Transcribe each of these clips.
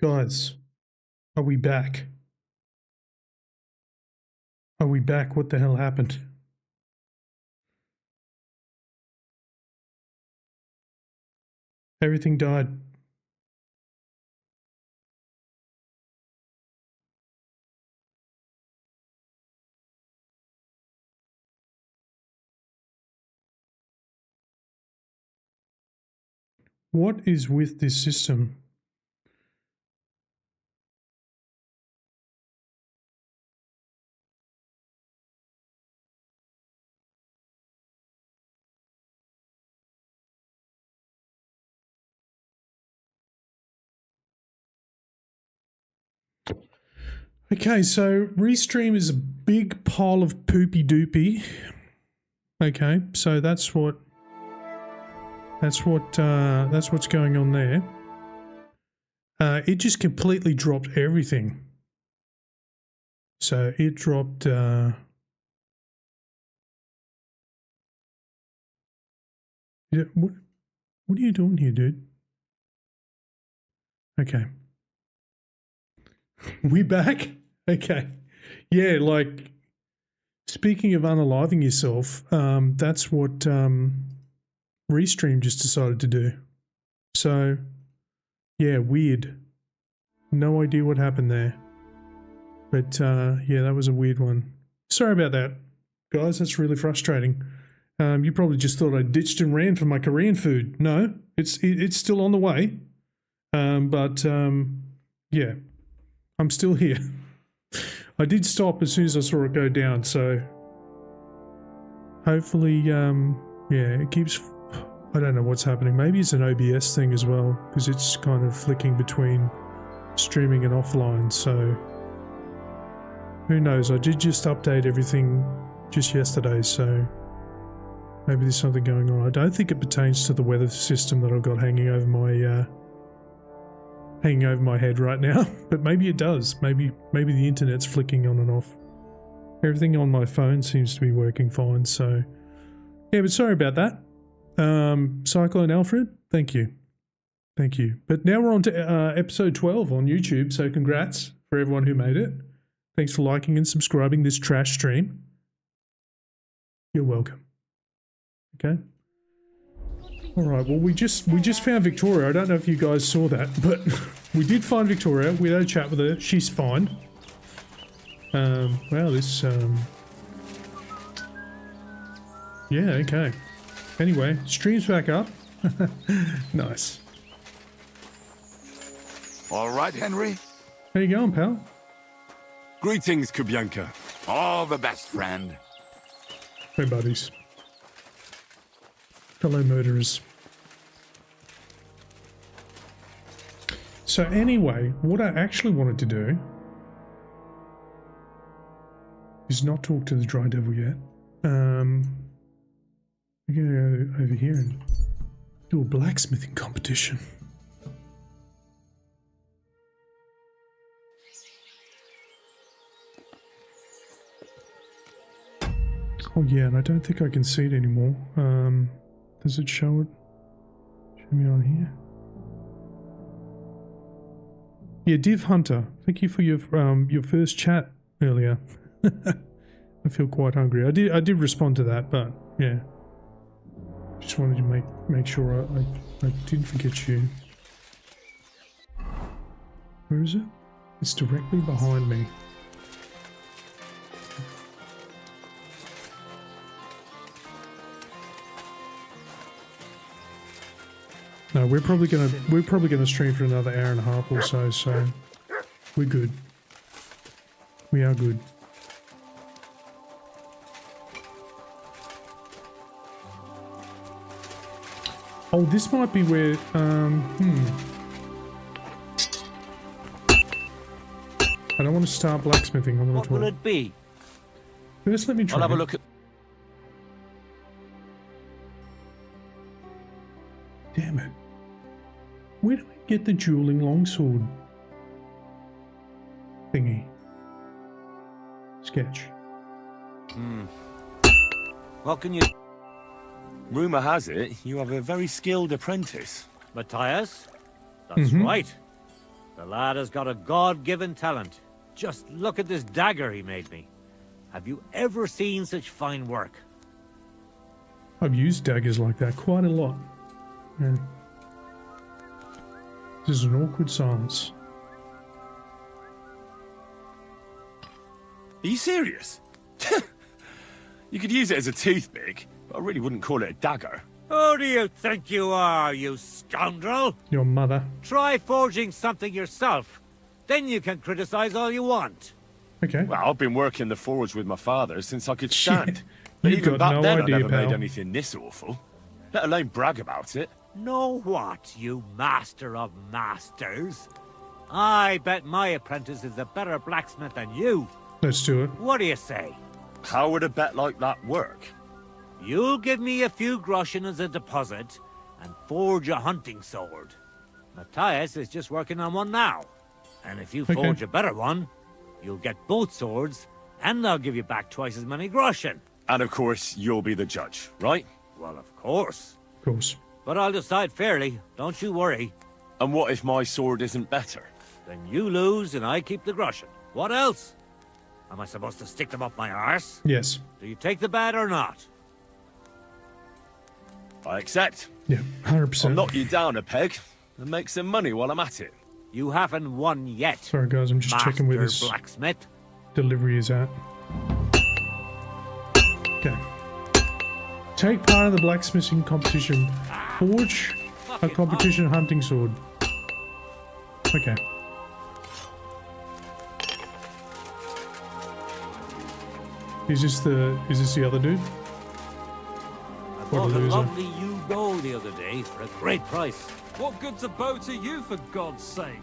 Guys, are we back? Are we back? What the hell happened? Everything died. What is with this system? Okay, so Restream is a big pile of poopy doopy. Okay, so that's what's going on there. It just completely dropped everything. So it dropped. What are you doing here, dude? Okay. We back? Okay. Yeah, like, speaking of unaliving yourself, that's what Restream just decided to do. So, yeah, weird. No idea what happened there. But, yeah, that was a weird one. Sorry about that, guys. That's really frustrating. You probably just thought I ditched and ran for my Korean food. No, it's still on the way. Yeah, I'm still here. I did stop as soon as I saw it go down, so hopefully, yeah, it keeps, I don't know what's happening. Maybe it's an OBS thing as well, because it's kind of flicking between streaming and offline, so who knows. I did just update everything just yesterday, so maybe there's something going on. I don't think it pertains to the weather system that I've got hanging over my head right now, but maybe it does. Maybe the internet's flicking on and off. Everything on my phone seems to be working fine, so yeah, but sorry about that. Cyclone Alfred, thank you. But now we're on to episode 12 on YouTube, so congrats for everyone who made it. Thanks for liking and subscribing this trash stream. You're welcome. Okay. All right, well, we just found Victoria. I don't know if you guys saw that, but we did find Victoria. We had a chat with her. She's fine. Wow, this, yeah, okay. Anyway, stream's back up. Nice. All right, Henry. How you going, pal? Greetings, Kubianka. All the best, friend. Hey, buddies. Fellow murderers. So anyway, what I actually wanted to do is not talk to the Dry Devil yet. We're going to go over here and do a blacksmithing competition. Oh yeah, and I don't think I can see it anymore. Does it show it? Show me on here. Yeah, Div Hunter, thank you for your first chat earlier. I feel quite hungry. I did respond to that, but yeah, just wanted to make sure I didn't forget you. Where is it? It's directly behind me. No, we're probably gonna stream for another hour and a half or so, so we're good. We are good. Oh, this might be where I don't want to start blacksmithing. I want to talk. What will it be? First, let me try. I'll have a look at. Damn it. Where do I get the dueling longsword thingy? Sketch. What can you... Rumour has it you have a very skilled apprentice. Matthias? That's right. The lad has got a God-given talent. Just look at this dagger he made me. Have you ever seen such fine work? I've used daggers like that quite a lot. Yeah. This is an awkward silence. Are you serious? You could use it as a toothpick, but I really wouldn't call it a dagger. Who do you think you are, you scoundrel? Your mother. Try forging something yourself. Then you can criticize all you want. Okay. Well, I've been working the forge with my father since I could Shit. stand. But You've even got back no then, idea, I never pal. made anything this awful. Let alone brag about it. Know what, you master of masters? I bet my apprentice is a better blacksmith than you. Let's do it. What do you say? How would a bet like that work? You'll give me a few groschen as a deposit and forge a hunting sword. Matthias is just working on one now. And if you Okay. forge a better one, you'll get both swords and I'll give you back twice as many groschen. And of course, you'll be the judge, right? Well, of course. Of course. But I'll decide fairly, don't you worry. And what if my sword isn't better? Then you lose and I keep the groschen. What else? Am I supposed to stick them up my arse? Yes. Do you take the bet or not? I accept. Yeah. 100%. I'll knock you down a peg and make some money while I'm at it. You haven't won yet. Sorry guys, I'm just checking where Master this blacksmith. delivery is at. Okay. Take part in the blacksmithing competition. Forge a competition hunting sword. Okay. Is this the other dude? I What a bought a loser. lovely new bow the other day for a great price. What good's a bow to you, for God's sake?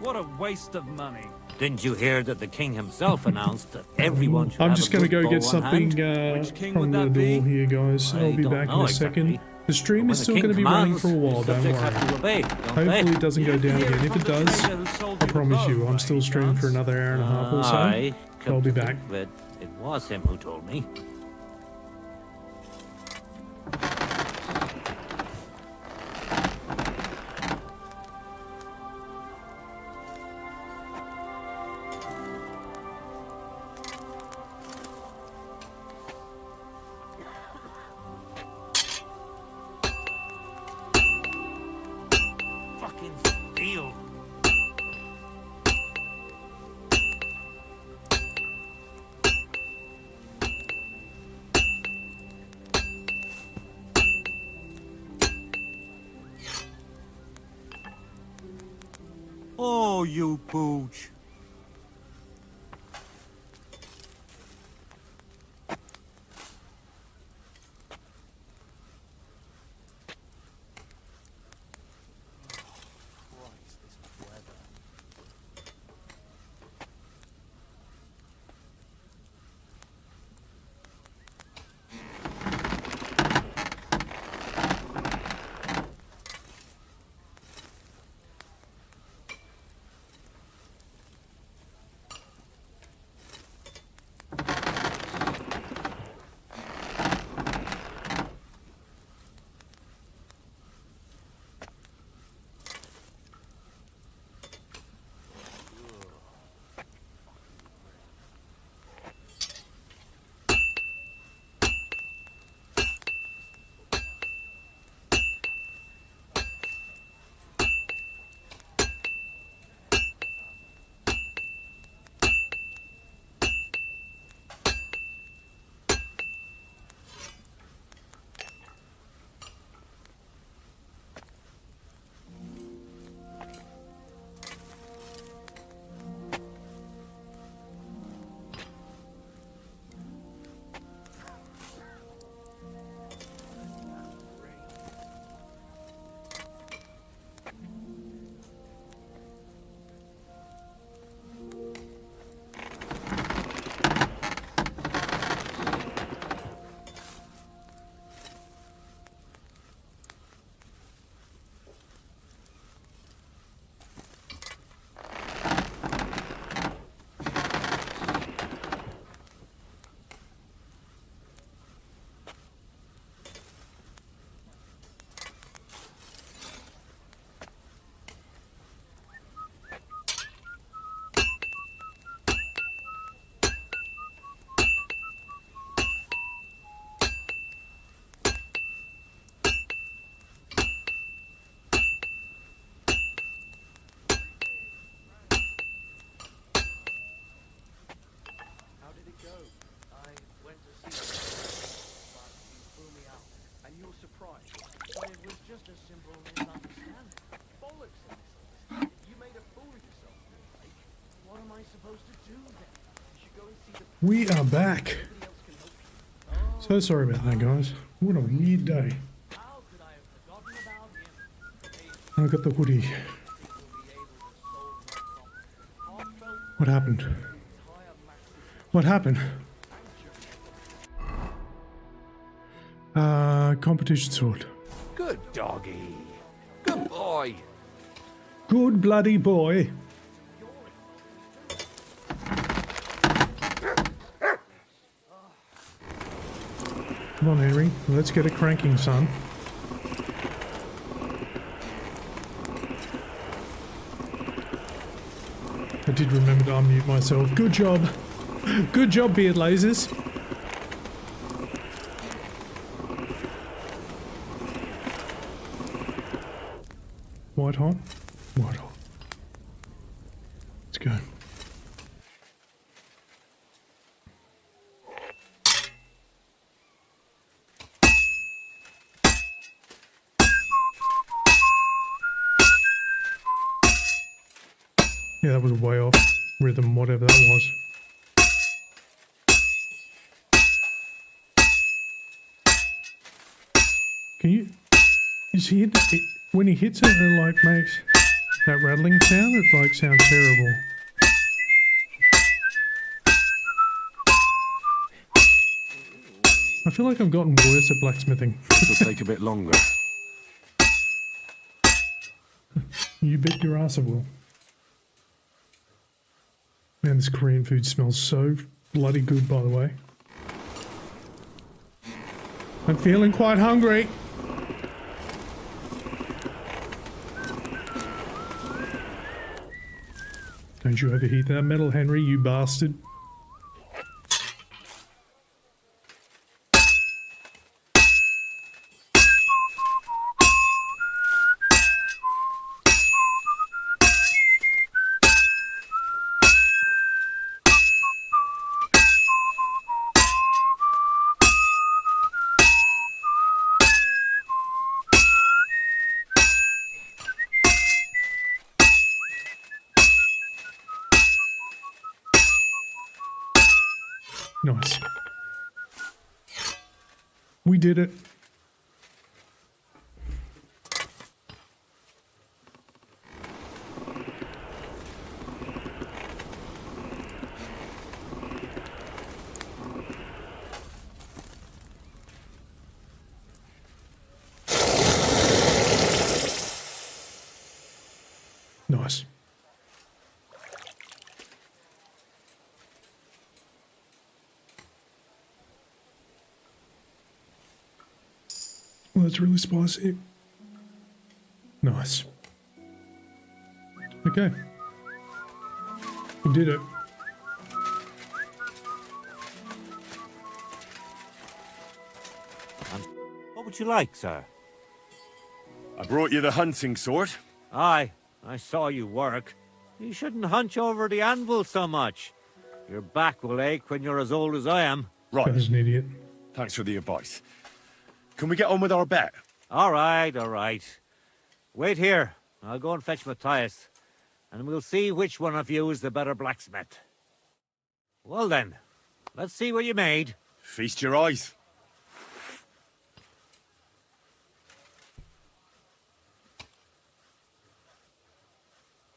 What a waste of money. Didn't you hear that the king himself announced that everyone should I'm have just a going to good go bow get on something hand? Which king from would the that door be? here, guys. I I'll be don't back in know a second. exactly. The stream But is when still the going to king be running commands, for a while, his don't subjects worry. have to obey, don't Hopefully they? it doesn't go down again. If it does, I promise you, I'm still streaming for another hour and a half or so. Aye, So I'll be come to back. think of it, it was him who told me. Fucking steel. Oh, you pooch. We are back. So sorry about that, guys. What a weird day. I got the hoodie. What happened? What happened? Competition sword. Good doggy. Good boy. Good bloody boy. Come on, Henry. Let's get a cranking, son. I did remember to unmute myself. Good job. Good job, BeardLasers. White hot. White hot. Let's go. Yeah, that was way off rhythm, whatever that was. Can you... Is he... When he hits it, it like makes that rattling sound. It like sounds terrible. I feel like I've gotten worse at blacksmithing. This will take a bit longer. You bet your ass I will. Man, this Korean food smells so bloody good, by the way. I'm feeling quite hungry. Don't you overheat that metal, Henry, you bastard. Nice. We did it. Nice. Well, that's really spicy. Nice. Okay. We did it. What would you like, sir? I brought you the hunting sword. Aye, I saw you work. You shouldn't hunch over the anvil so much. Your back will ache when you're as old as I am. Right. That was an idiot. Thanks for the advice. Can we get on with our bet? All right, all right. Wait here. I'll go and fetch Matthias, and we'll see which one of you is the better blacksmith. Well then, let's see what you made. Feast your eyes.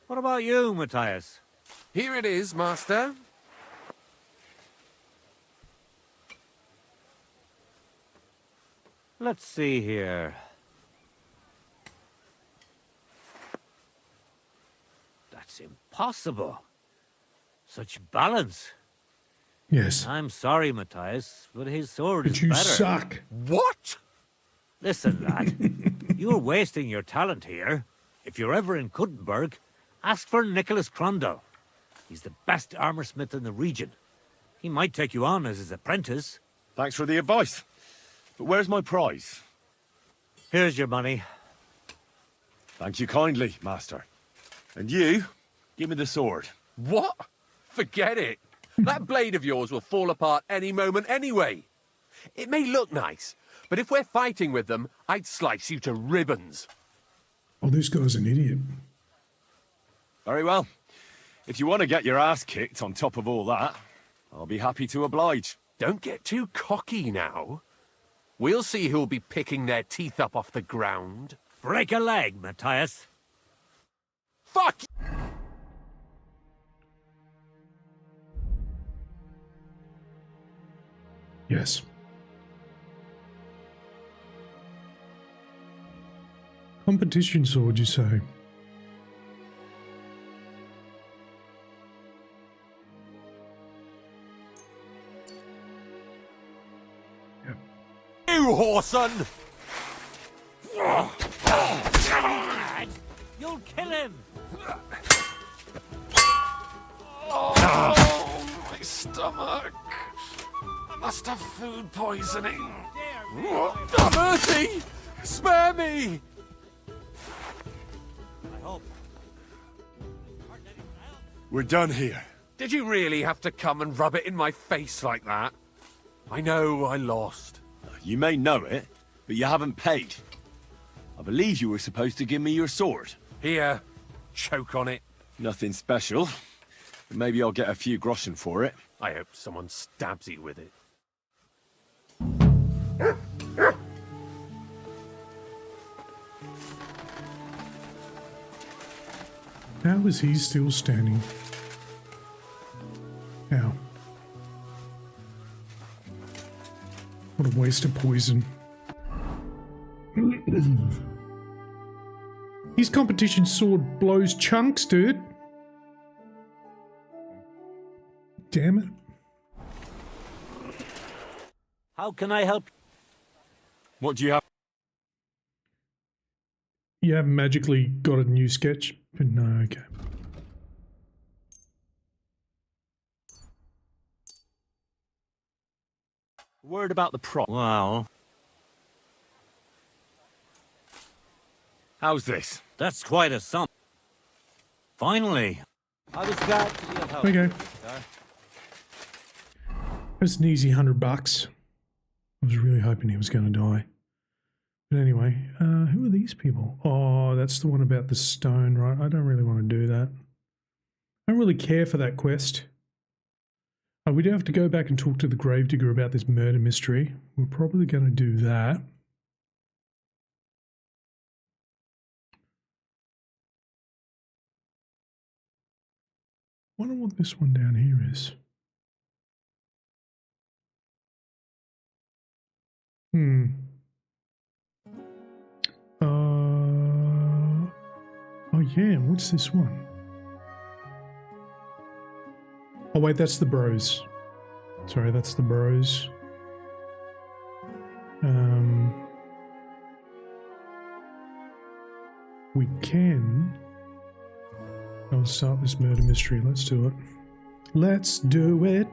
What about you, Matthias? Here it is, master. Let's see here. That's impossible. Such balance. Yes. I'm sorry, Matthias, but his sword But is you better. suck. What? Listen, lad. You're wasting your talent here. If you're ever in Kuttenberg, ask for Nicholas Crondell. He's the best armorsmith in the region. He might take you on as his apprentice. Thanks for the advice. But where's my prize? Here's your money. Thank you kindly, master. And you, give me the sword. What? Forget it. That blade of yours will fall apart any moment anyway. It may look nice, but if we're fighting with them, I'd slice you to ribbons. Oh, this guy's an idiot. Very well. If you want to get your ass kicked on top of all that, I'll be happy to oblige. Don't get too cocky now. We'll see who'll be picking their teeth up off the ground. Break a leg, Matthias. Fuck! Yes. Competition sword, you say? Yep. You whoreson! You'll kill him! Oh, my stomach. I must have food poisoning. Oh, mercy! Spare me! I hope. We're done here. Did you really have to come and rub it in my face like that? I know I lost. You may know it, but you haven't paid. I believe you were supposed to give me your sword. Here, choke on it. Nothing special. But maybe I'll get a few groschen for it. I hope someone stabs you with it. How is he still standing? How? What a waste of poison. His competition sword blows chunks, dude. Damn it. How can I help? What do you have? You haven't magically got a new sketch? But no, okay. Word about the prop. Well, How's this? that's quite a sum. Finally. I was glad to be of help. Okay. sir. That's an easy $100. I was really hoping he was going to die. But anyway, who are these people? Oh, that's the one about the stone, right? I don't really want to do that. I don't really care for that quest. We do have to go back and talk to the gravedigger about this murder mystery. We're probably going to do that. I wonder what this one down here is. Oh yeah, what's this one? Oh wait, that's the bros. Sorry, that's the bros. We can... I'll start this murder mystery. Let's do it. Let's do it.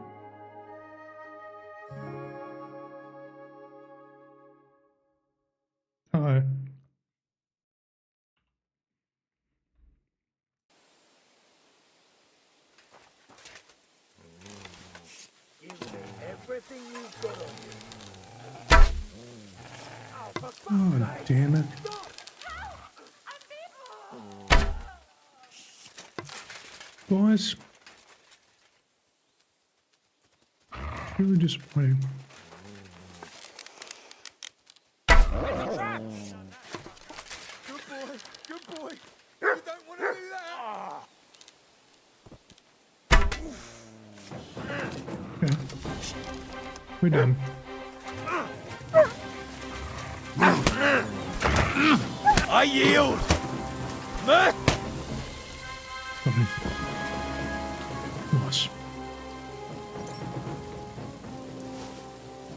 Uh-oh. Oh, damn it. Guys. Really disappointing. Good boy. You don't want to do that. Okay. We're done. I yield. Fine. Nice.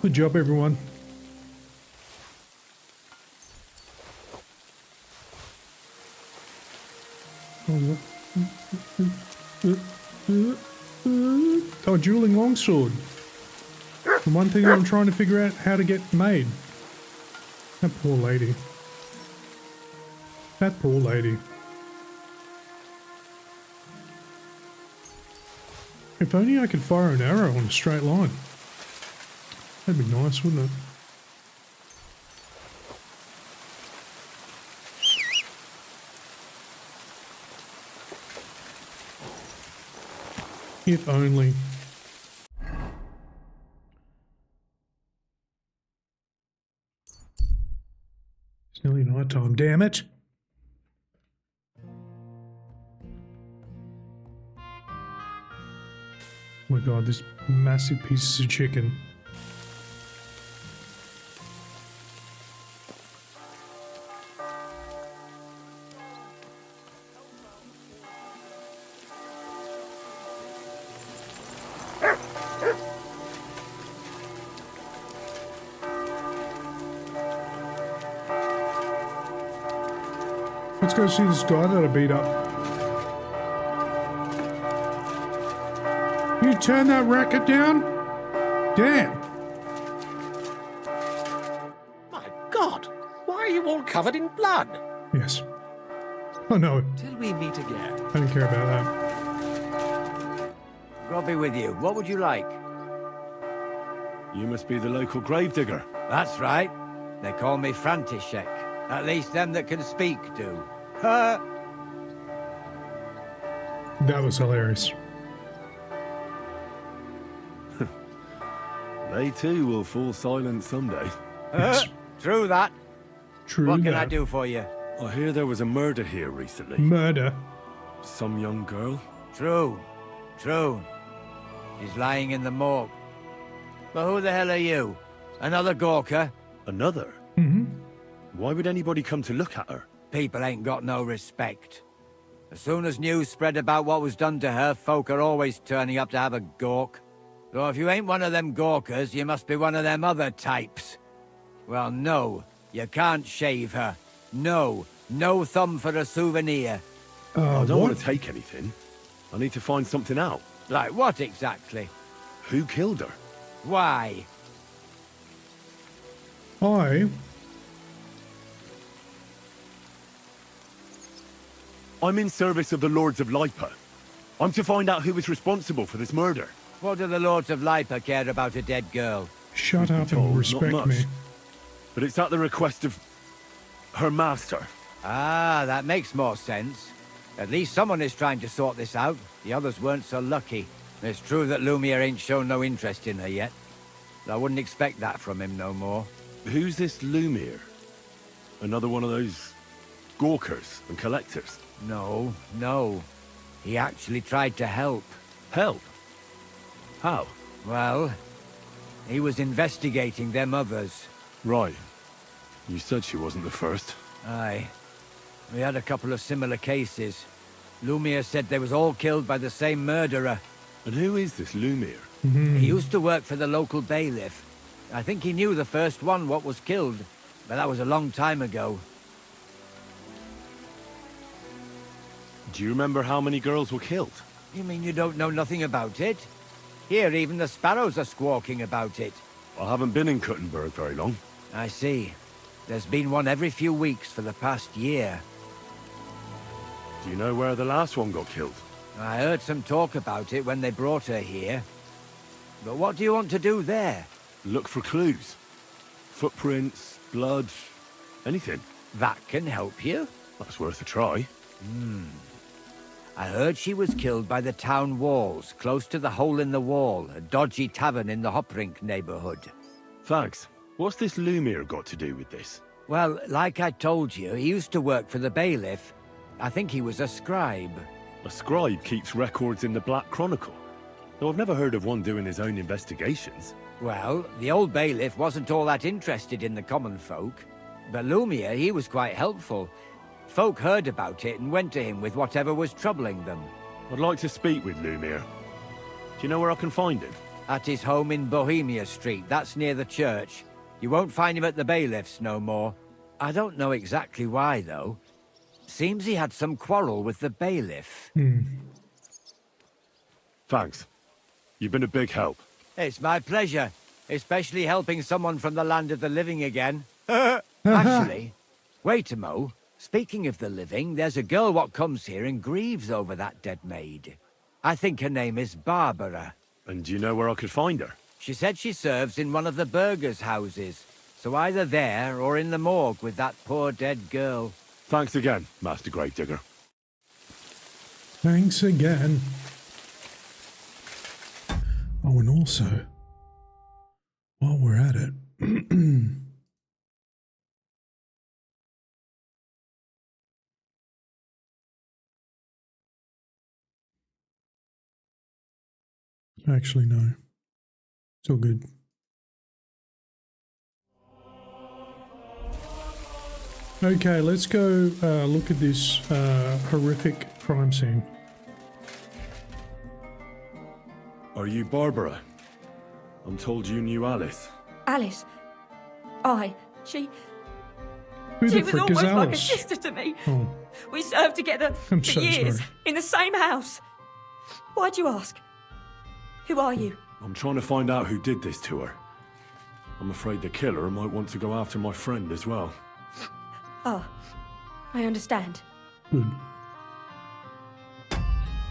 Good job, everyone. Oh, dueling longsword. The one thing I'm trying to figure out how to get made. That poor lady. That poor lady. If only I could fire an arrow on a straight line. That'd be nice, wouldn't it? If only. time, damn it. Oh my god, this massive pieces of chicken. Let's go see this guy that I beat up. You turn that racket down? Damn. My God, why are you all covered in blood? Yes. Oh no, Till we meet again. I don't care about that. God be with you. What would you like? You must be the local gravedigger. That's right. They call me František. At least them that can speak do. That was hilarious. They too will fall silent someday. Yes. True that. True What can that. I do for you? I hear there was a murder here recently. Murder. Some young girl. True. True. She's lying in the morgue. But who the hell are you? Another Gawker? Another? Mm-hmm. Why would anybody come to look at her? People ain't got no respect. As soon as news spread about what was done to her, folk are always turning up to have a gawk. So if you ain't one of them gawkers, you must be one of them other types. Well, no, you can't shave her. No, no thumb for a souvenir. I don't What? want to take anything. I need to find something out. Like what exactly? Who killed her? Why? I'm in service of the Lords of Lipa. I'm to find out who was responsible for this murder. What do the Lords of Lipa care about a dead girl? Shut up told, and not respect much. me. But it's at the request of her master. Ah, that makes more sense. At least someone is trying to sort this out. The others weren't so lucky. It's true that Lumiere ain't shown no interest in her yet. I wouldn't expect that from him no more. Who's this Lumiere? Another one of those gawkers and collectors? No, no. He actually tried to help. Help? How? Well, he was investigating them others. Right. You said she wasn't the first. Aye. We had a couple of similar cases. Lumiere said they was all killed by the same murderer. And who is this Lumiere? He used to work for the local bailiff. I think he knew the first one what was killed, but that was a long time ago. Do you remember how many girls were killed? You mean you don't know nothing about it? Here, even the sparrows are squawking about it. I haven't been in Kuttenberg very long. I see. There's been one every few weeks for the past year. Do you know where the last one got killed? I heard some talk about it when they brought her here. But what do you want to do there? Look for clues. Footprints, blood, anything. That can help you. That's worth a try. I heard she was killed by the town walls, close to the Hole in the Wall, a dodgy tavern in the Hoprink neighborhood. Thanks. What's this Lumiere got to do with this? Well, like I told you, he used to work for the bailiff. I think he was a scribe. A scribe keeps records in the Black Chronicle. Though I've never heard of one doing his own investigations. Well, the old bailiff wasn't all that interested in the common folk. But Lumiere, he was quite helpful. Folk heard about it and went to him with whatever was troubling them. I'd like to speak with Lumiere. Do you know where I can find him? At his home in Bohemia Street, that's near the church. You won't find him at the bailiff's no more. I don't know exactly why, though. Seems he had some quarrel with the bailiff. Thanks. You've been a big help. It's my pleasure, especially helping someone from the land of the living again. Actually, wait a mo. Speaking of the living, there's a girl what comes here and grieves over that dead maid. I think her name is Barbara. And do you know where I could find her? She said she serves in one of the burgers' houses. So either there or in the morgue with that poor dead girl. Thanks again, Master Gravedigger. Thanks again. Oh, and also, while we're at it, Actually, no. It's all good. Okay, let's go look at this horrific crime scene. Are you Barbara? I'm told you knew Alice. Alice. Aye, she Who the was frick is almost like a Alice? sister to me. Oh, We served together I'm for so years sorry. in the same house. Why'd you ask? Who are you? I'm trying to find out who did this to her. I'm afraid the killer might want to go after my friend as well. Oh, I understand. good.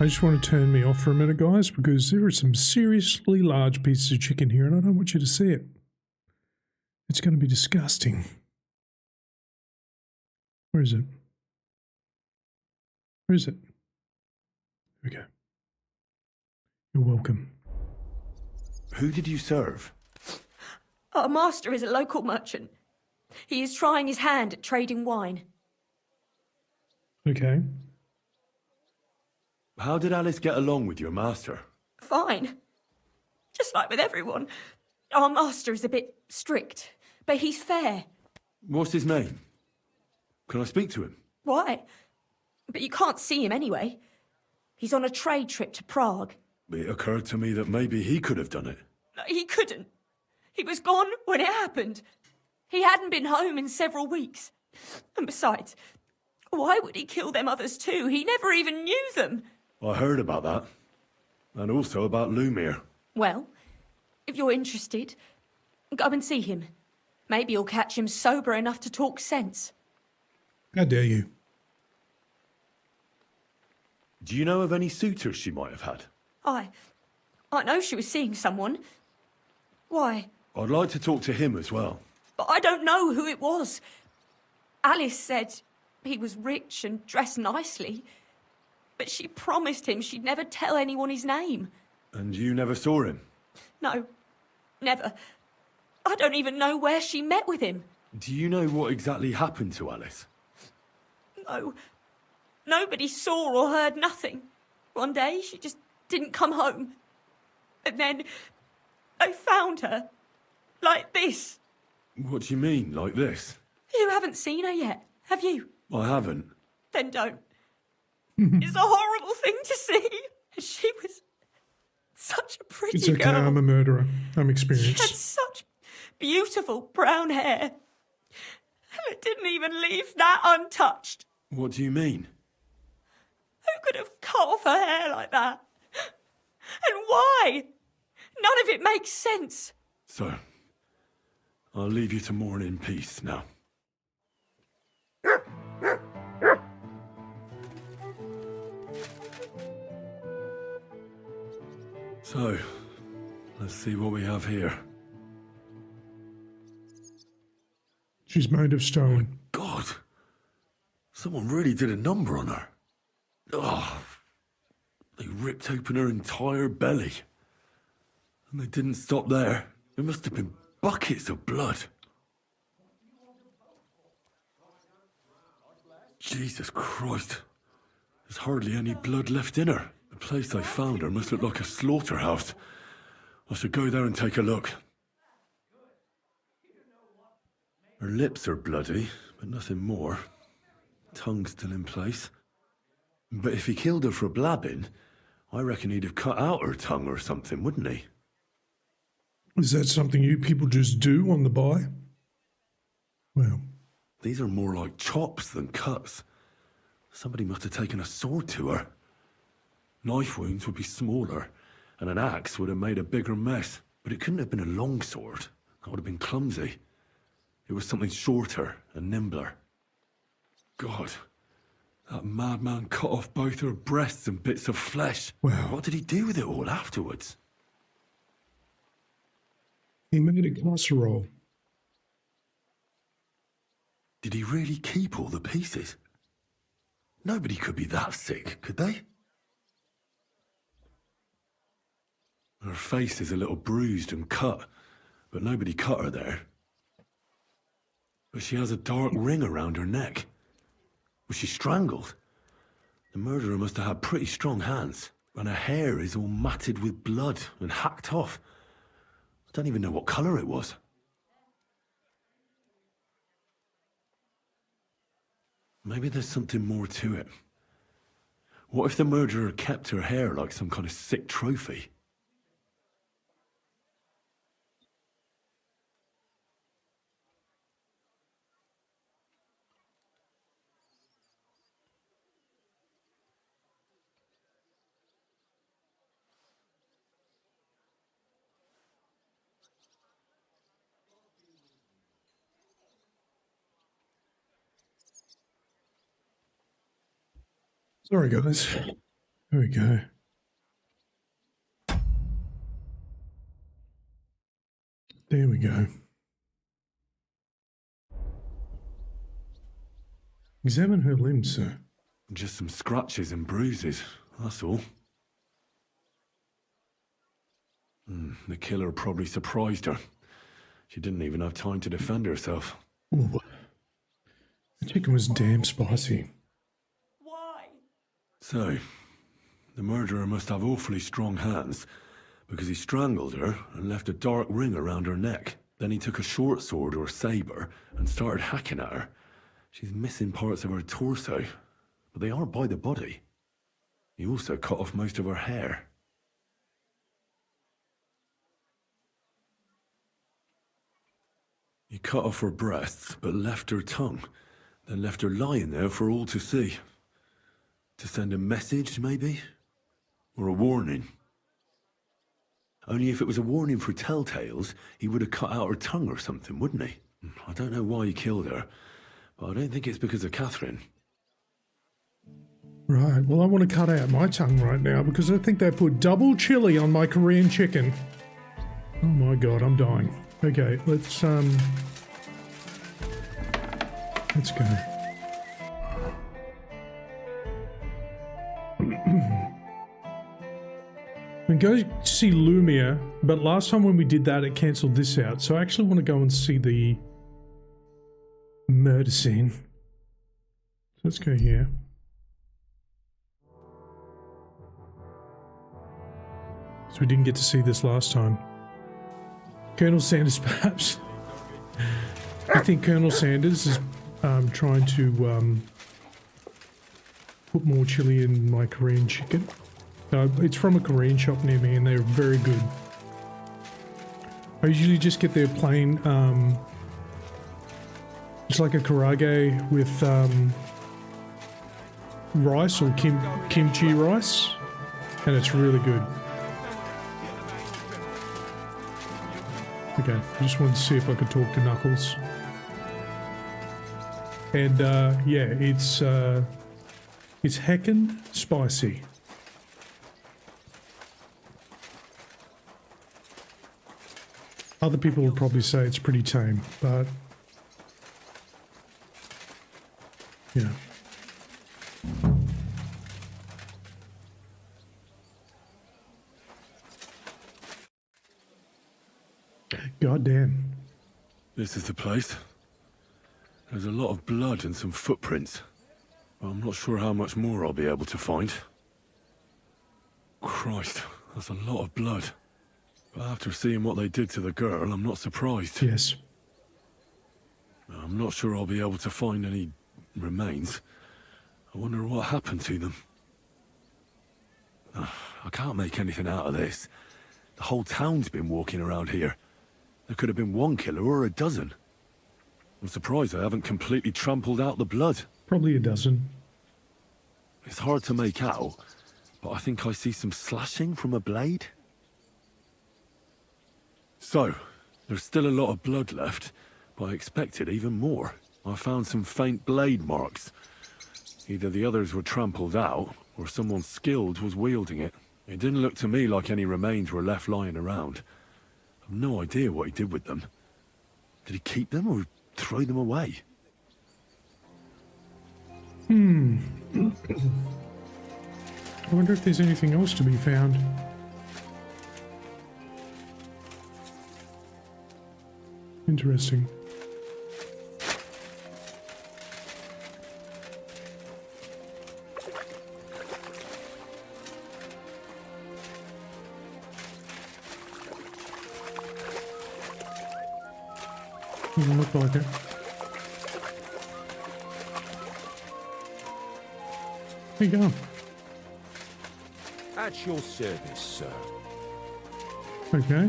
I just want to turn me off for a minute, guys, because there are some seriously large pieces of chicken here, and I don't want you to see it. It's going to be disgusting. Where is it? Where is it? Okay. You're welcome. Who did you serve? Our master is a local merchant. He is trying his hand at trading wine. Okay. How did Alice get along with your master? Fine. Just like with everyone. Our master is a bit strict, but he's fair. What's his name? Can I speak to him? Why? But you can't see him anyway. He's on a trade trip to Prague. It occurred to me that maybe he could have done it. No, he couldn't. He was gone when it happened. He hadn't been home in several weeks. And besides, why would he kill them others too? He never even knew them. I heard about that. And also about Lumir. Well, if you're interested, go and see him. Maybe you'll catch him sober enough to talk sense. How dare you? Do you know of any suitors she might have had? I know she was seeing someone. Why? I'd like to talk to him as well. But I don't know who it was. Alice said he was rich and dressed nicely. But she promised him she'd never tell anyone his name. And you never saw him? No, never. I don't even know where she met with him. Do you know what exactly happened to Alice? No. Nobody saw or heard nothing. One day she just didn't come home. And then I found her. Like this. What do you mean, like this? You haven't seen her yet, have you? I haven't. Then don't. It's a horrible thing to see. She was such a pretty It's okay, girl. I'm a murderer. I'm She had experienced. such beautiful brown hair. And it didn't even leave that untouched. What do you mean? Who could have cut off her hair like that? And why? None of it makes sense. So, I'll leave you to mourn in peace now. So, let's see what we have here. She's made of stone. God, someone really did a number on her. Oh, they ripped open her entire belly. And they didn't stop there. There must have been buckets of blood. Jesus Christ. There's hardly any blood left in her. The place they found her must look like a slaughterhouse. I should go there and take a look. Her lips are bloody, but nothing more. Tongue still in place. But if he killed her for blabbing, I reckon he'd have cut out her tongue or something, wouldn't he? Is that something you people just do on the by? Well, These are more like chops than cuts. Somebody must have taken a sword to her. Knife wounds would be smaller, and an axe would have made a bigger mess. But it couldn't have been a long sword. That would have been clumsy. It was something shorter and nimbler. God, that madman cut off both her breasts and bits of flesh. Wow. What did he do with it all afterwards? he made a casserole. Did he really keep all the pieces? Nobody could be that sick, could they? Her face is a little bruised and cut, but nobody cut her there. But she has a dark ring around her neck. Was she strangled? The murderer must have had pretty strong hands. And her hair is all matted with blood and hacked off. I don't even know what colour it was. Maybe there's something more to it. What if the murderer kept her hair like some kind of sick trophy? Sorry, guys. There we go. There we go. Examine her limbs, sir. Just some scratches and bruises, that's all. The killer probably surprised her. She didn't even have time to defend herself. Ooh. The chicken was damn spicy. Why? So, the murderer must have awfully strong hands, because he strangled her and left a dark ring around her neck. Then he took a short sword or saber and started hacking at her. She's missing parts of her torso, but they aren't by the body. He also cut off most of her hair. He cut off her breasts, but left her tongue, then left her lying there for all to see. To send a message, maybe? Or a warning? Only if it was a warning for telltales, he would have cut out her tongue or something, wouldn't he? I don't know why he killed her, but I don't think it's because of Catherine. Right, well I want to cut out my tongue right now because I think they put double chili on my Korean chicken. Oh my god, I'm dying. Okay, let's go. We go see Lumia, but last time when we did that it cancelled this out, so I actually want to go and see the murder scene. So let's go here. So we didn't get to see this last time. Colonel Sanders, perhaps. I think Colonel Sanders is trying to put more chili in my Korean chicken. It's from a Korean shop near me and they're very good. I usually just get their plain, it's like a karage with rice or kimchi rice, and it's really good. Okay, I just wanted to see if I could talk to Knuckles. And yeah, it's heckin' spicy. Other people would probably say it's pretty tame, but yeah. God damn. This is the place. There's a lot of blood and some footprints. But I'm not sure how much more I'll be able to find. Christ, that's a lot of blood. But after seeing what they did to the girl, I'm not surprised. Yes. I'm not sure I'll be able to find any remains. I wonder what happened to them. I can't make anything out of this. The whole town's been walking around here. There could have been one killer or a dozen. I'm surprised I haven't completely trampled out the blood. Probably a dozen. It's hard to make out, but I think I see some slashing from a blade. So, there's still a lot of blood left, but I expected even more. I found some faint blade marks. Either the others were trampled out, or someone skilled was wielding it. It didn't look to me like any remains were left lying around. I've no idea what he did with them. Did he keep them or throw them away? I wonder if there's anything else to be found. Interesting. Doesn't look like it. Where you going? At your service, sir. Okay.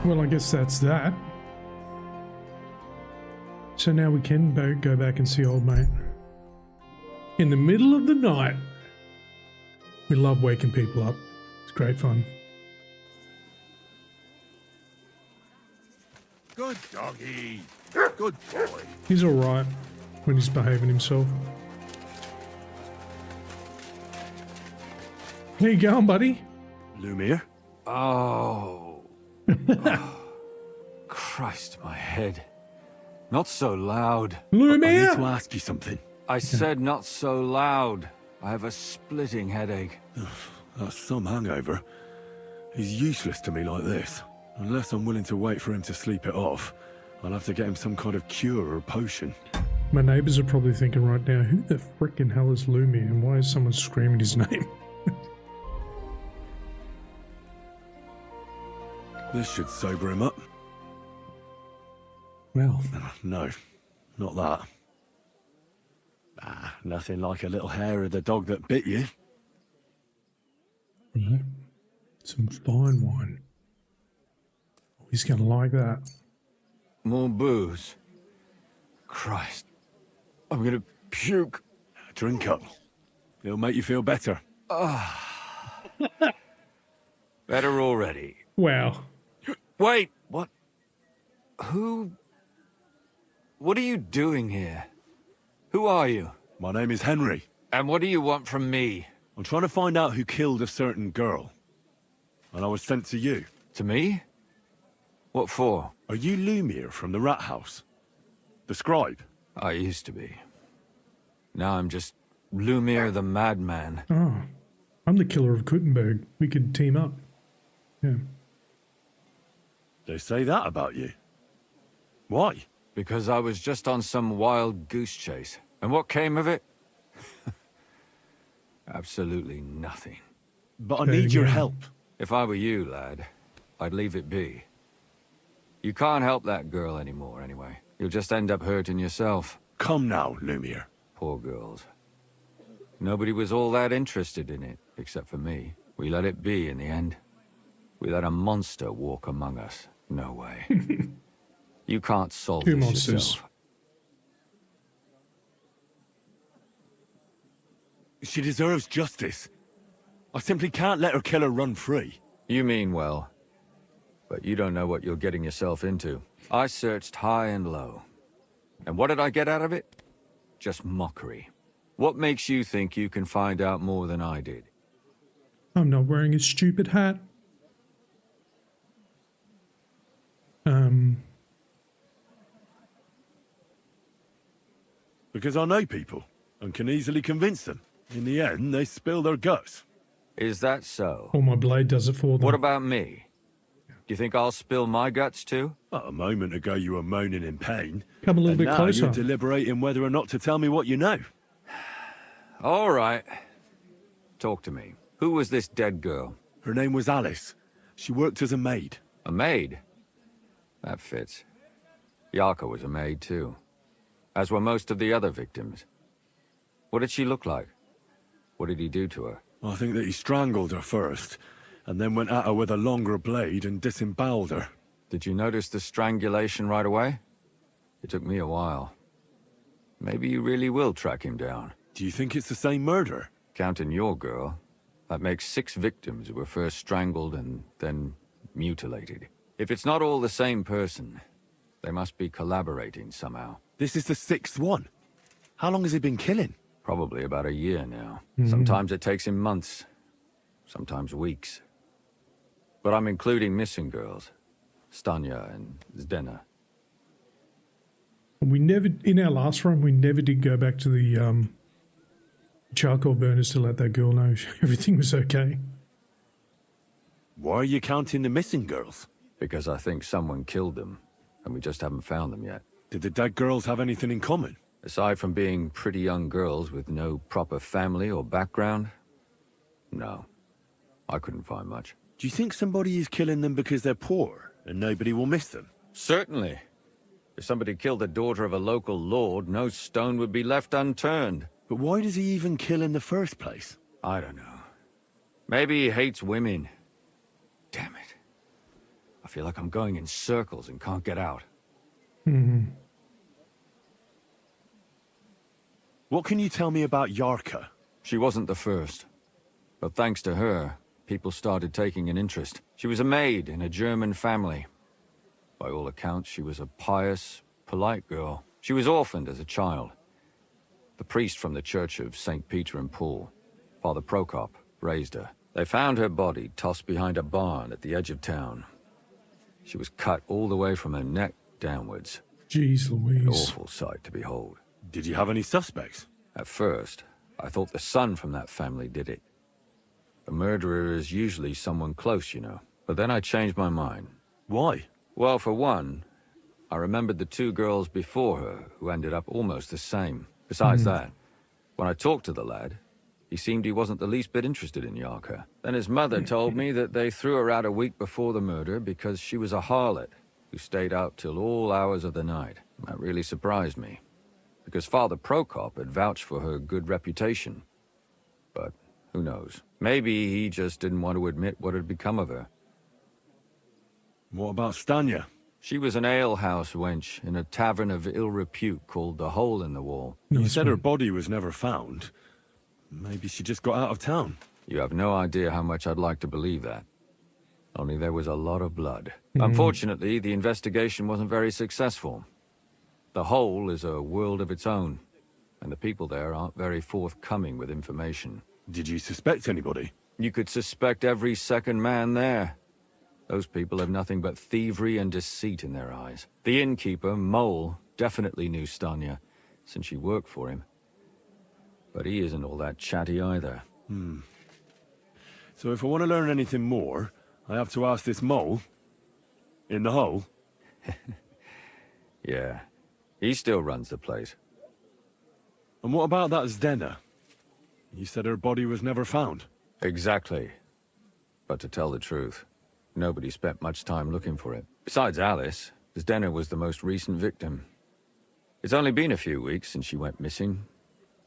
Well, I guess that's that. So now we can go back and see old mate. In the middle of the night. We love waking people up. It's great fun. Good doggy. Good boy. He's alright when he's behaving himself. How you going, buddy? Lumiere? Oh. Christ, my head. Not so loud. I need Lumiere! to ask you something. I said not so loud. I have a splitting headache. That's some hangover. He's useless to me like this. Unless I'm willing to wait for him to sleep it off, I'll have to get him some kind of cure or potion. My neighbours are probably thinking right now, who the frickin' hell is Lumiere and why is someone screaming his name? This should sober him up. Well, No, not that. Ah, nothing like a little hair of the dog that bit you. right. Some fine wine. Oh, he's gonna like that. More booze. Christ. I'm gonna puke. Drink up. It'll make you feel better. Better already. Wow. Wait, what? What are you doing here? Who are you? My name is Henry. And what do you want from me? I'm trying to find out who killed a certain girl. And I was sent to you. To me? What for? Are you Lumiere from the Rat House? The scribe? I used to be. Now I'm just Lumiere the Madman. Oh, I'm the killer of Gutenberg. We could team up. Yeah. They say that about you. Why? Because I was just on some wild goose chase. And what came of it? Absolutely nothing. But I There need you your go. help. If I were you, lad, I'd leave it be. You can't help that girl anymore, anyway. You'll just end up hurting yourself. Come now, Lumiere. Poor girls. Nobody was all that interested in it, except for me. We let it be in the end. We let a monster walk among us. No way. You can't solve Two this monsters. yourself. She deserves justice. I simply can't let her killer run free. You mean well. But you don't know what you're getting yourself into. I searched high and low. And what did I get out of it? Just mockery. What makes you think you can find out more than I did? I'm not wearing a stupid hat. Because I know people, and can easily convince them. In the end, they spill their guts. Is that so? Or my blade does it for them. What about me? Do you think I'll spill my guts too? A moment ago you were moaning in pain. Come a little and bit now closer. you're deliberating whether or not to tell me what you know. All right. Talk to me. Who was this dead girl? Her name was Alice. She worked as a maid. A maid? That fits. Yarka was a maid too. As were most of the other victims. What did she look like? What did he do to her? I think that he strangled her first, and then went at her with a longer blade and disemboweled her. Did you notice the strangulation right away? It took me a while. Maybe you really will track him down. Do you think it's the same murder? Counting your girl, that makes 6 victims who were first strangled and then mutilated. If it's not all the same person, they must be collaborating somehow. This is the 6th one. How long has he been killing? Probably about a year now. Sometimes it takes him months, sometimes weeks. But I'm including missing girls, Stanya and Zdena. We never, in our last run, we never did go back to the charcoal burners to let that girl know everything was okay. Why are you counting the missing girls? Because I think someone killed them, and we just haven't found them yet. Did the dead girls have anything in common? Aside from being pretty young girls with no proper family or background, no. I couldn't find much. Do you think somebody is killing them because they're poor and nobody will miss them? Certainly. If somebody killed the daughter of a local lord, no stone would be left unturned. But why does he even kill in the first place? I don't know. Maybe he hates women. Damn it. I feel like I'm going in circles and can't get out. What can you tell me about Yarka? She wasn't the first. But thanks to her, people started taking an interest. She was a maid in a German family. By all accounts, she was a pious, polite girl. She was orphaned as a child. The priest from the Church of St. Peter and Paul, Father Prokop, raised her. They found her body tossed behind a barn at the edge of town. She was cut all the way from her neck downwards. Jeez Louise. An awful sight to behold. Did you have any suspects? At first, I thought the son from that family did it. A murderer is usually someone close, you know. But then I changed my mind. Why? Well, for one, I remembered the two girls before her who ended up almost the same. Besides that, when I talked to the lad, he seemed he wasn't the least bit interested in Yarka. Then his mother told me that they threw her out a week before the murder because she was a harlot who stayed out till all hours of the night. That really surprised me, because Father Prokop had vouched for her good reputation. But who knows? Maybe he just didn't want to admit what had become of her. What about Stanya? She was an alehouse wench in a tavern of ill repute called the Hole in the Wall. You said her body was never found. Maybe she just got out of town. You have no idea how much I'd like to believe that. Only there was a lot of blood. Unfortunately, the investigation wasn't very successful. The Hole is a world of its own, and the people there aren't very forthcoming with information. Did you suspect anybody? You could suspect every second man there. Those people have nothing but thievery and deceit in their eyes. The innkeeper, Mole, definitely knew Stanya, since she worked for him. But he isn't all that chatty either. So if I want to learn anything more, I have to ask this Mole? In the hole? Yeah. He still runs the place. And what about that Zdena? You said her body was never found. Exactly. But to tell the truth, nobody spent much time looking for it. Besides Alice, Zdena was the most recent victim. It's only been a few weeks since she went missing,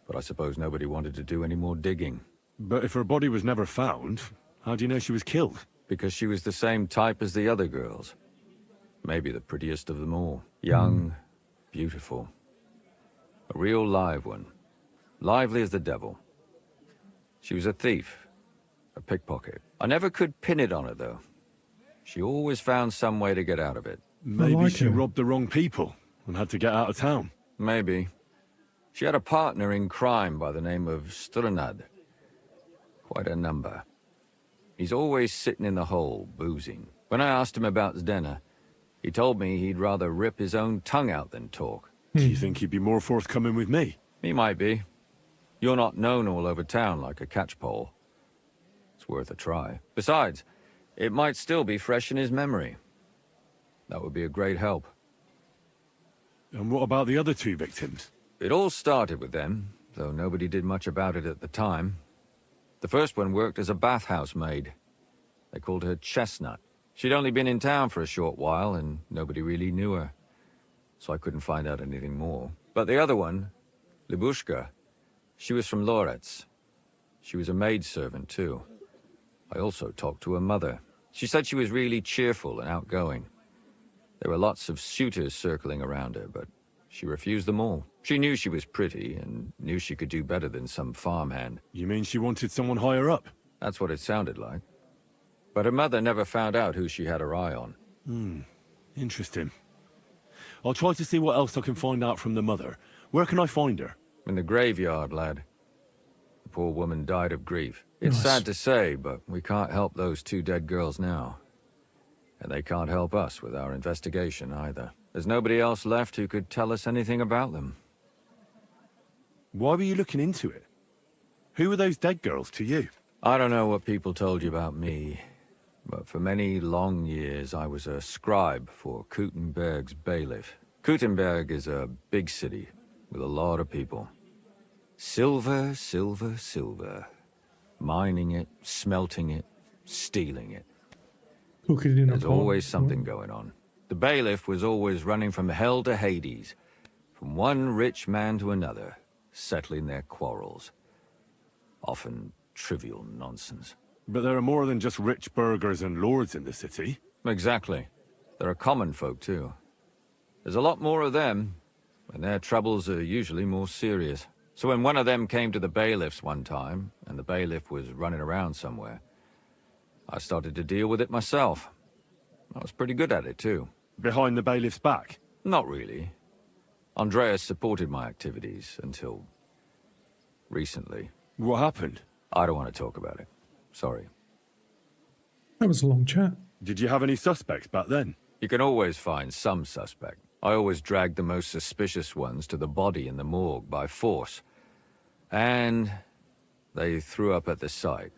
but I suppose nobody wanted to do any more digging. But if her body was never found, how do you know she was killed? Because she was the same type as the other girls. Maybe the prettiest of them all. Young, beautiful. A real live one. Lively as the devil. She was a thief. A pickpocket. I never could pin it on her, though. She always found some way to get out of it. Maybe she robbed the wrong people and had to get out of town. Maybe. She had a partner in crime by the name of Strunad. Quite a number. He's always sitting in the hole, boozing. When I asked him about Zdena, he told me he'd rather rip his own tongue out than talk. Do you think he'd be more forthcoming with me? He might be. You're not known all over town like a catchpole. It's worth a try. Besides, it might still be fresh in his memory. That would be a great help. And what about the other two victims? It all started with them, though nobody did much about it at the time. The first one worked as a bathhouse maid. They called her Chestnut. She'd only been in town for a short while, and nobody really knew her. So I couldn't find out anything more. But the other one, Libushka, she was from Loretz. She was a maidservant, too. I also talked to her mother. She said she was really cheerful and outgoing. There were lots of suitors circling around her, but she refused them all. She knew she was pretty and knew she could do better than some farmhand. You mean she wanted someone higher up? That's what it sounded like. But her mother never found out who she had her eye on. Interesting. I'll try to see what else I can find out from the mother. Where can I find her? In the graveyard, lad. The poor woman died of grief. It's sad to say, but we can't help those two dead girls now. And they can't help us with our investigation either. There's nobody else left who could tell us anything about them. Why were you looking into it? Who were those dead girls to you? I don't know what people told you about me, but for many long years I was a scribe for Kuttenberg's bailiff. Kuttenberg is a big city with a lot of people. Silver, silver, silver. Mining it, smelting it, stealing it. Cook it in There's a pot. always something going on. The bailiff was always running from hell to Hades, from one rich man to another, settling their quarrels. Often trivial nonsense. But there are more than just rich burghers and lords in the city. Exactly. There are common folk, too. There's a lot more of them, and their troubles are usually more serious. So when one of them came to the bailiff's one time, and the bailiff was running around somewhere, I started to deal with it myself. I was pretty good at it, too. Behind the bailiff's back? Not really. Andreas supported my activities until recently. What happened? I don't want to talk about it. Sorry. That was a long chat. Did you have any suspects back then? You can always find some suspect. I always dragged the most suspicious ones to the body in the morgue by force. And they threw up at the sight.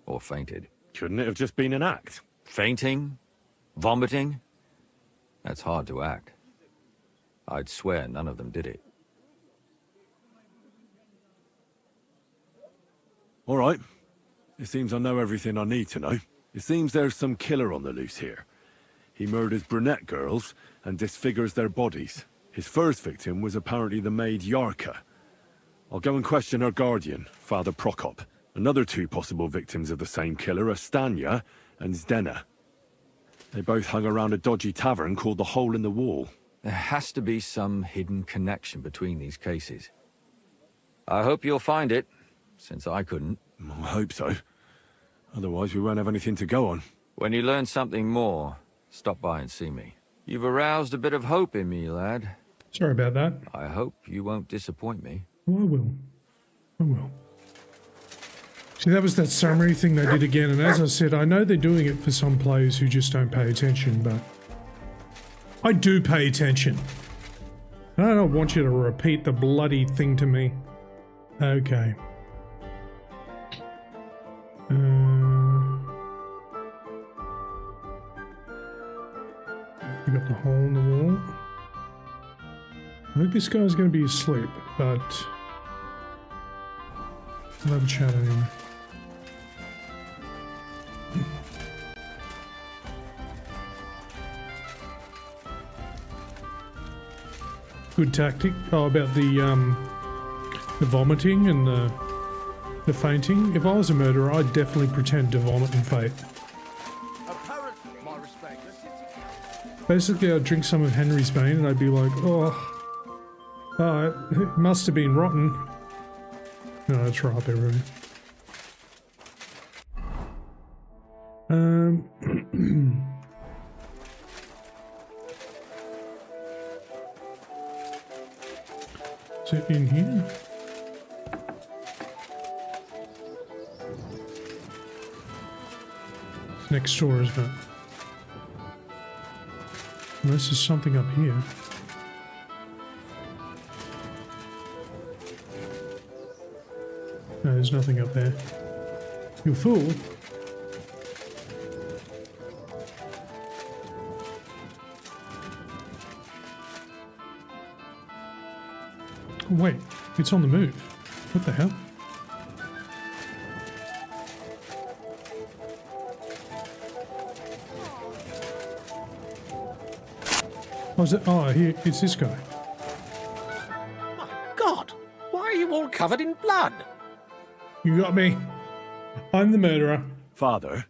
Or fainted. Couldn't it have just been an act? Fainting? Vomiting? That's hard to act. I'd swear none of them did it. All right. It seems I know everything I need to know. It seems there's some killer on the loose here. He murders brunette girls and disfigures their bodies. His first victim was apparently the maid Yarka. I'll go and question her guardian, Father Prokop. Another two possible victims of the same killer are Stanya and Zdena. They both hung around a dodgy tavern called the Hole in the Wall. There has to be some hidden connection between these cases. I hope you'll find it, since I couldn't. I hope so. Otherwise we won't have anything to go on. When you learn something more, stop by and see me. You've aroused a bit of hope in me, lad. Sorry about that. I hope you won't disappoint me. Oh, I will. I will. See, that was that summary thing they did again, and as I said, I know they're doing it for some players who just don't pay attention, but I do pay attention. I don't want you to repeat the bloody thing to me. Okay. We got the hole in the wall. I think this guy's going to be asleep, but we'll have a chat anyway. Good tactic. Oh, about the vomiting and the fainting. If I was a murderer, I'd definitely pretend to vomit and faint. Basically, I'd drink some of Henry's Bane and I'd be like, oh, it must have been rotten. No, that's right, everybody. Is it in here? It's next door, isn't it? Unless there's something up here. No, there's nothing up there. You fool. Oh, wait, it's on the move. What the hell? Oh, is it? Oh, here, it's this guy. My God, why are you all covered in blood? You got me. I'm the murderer. Father,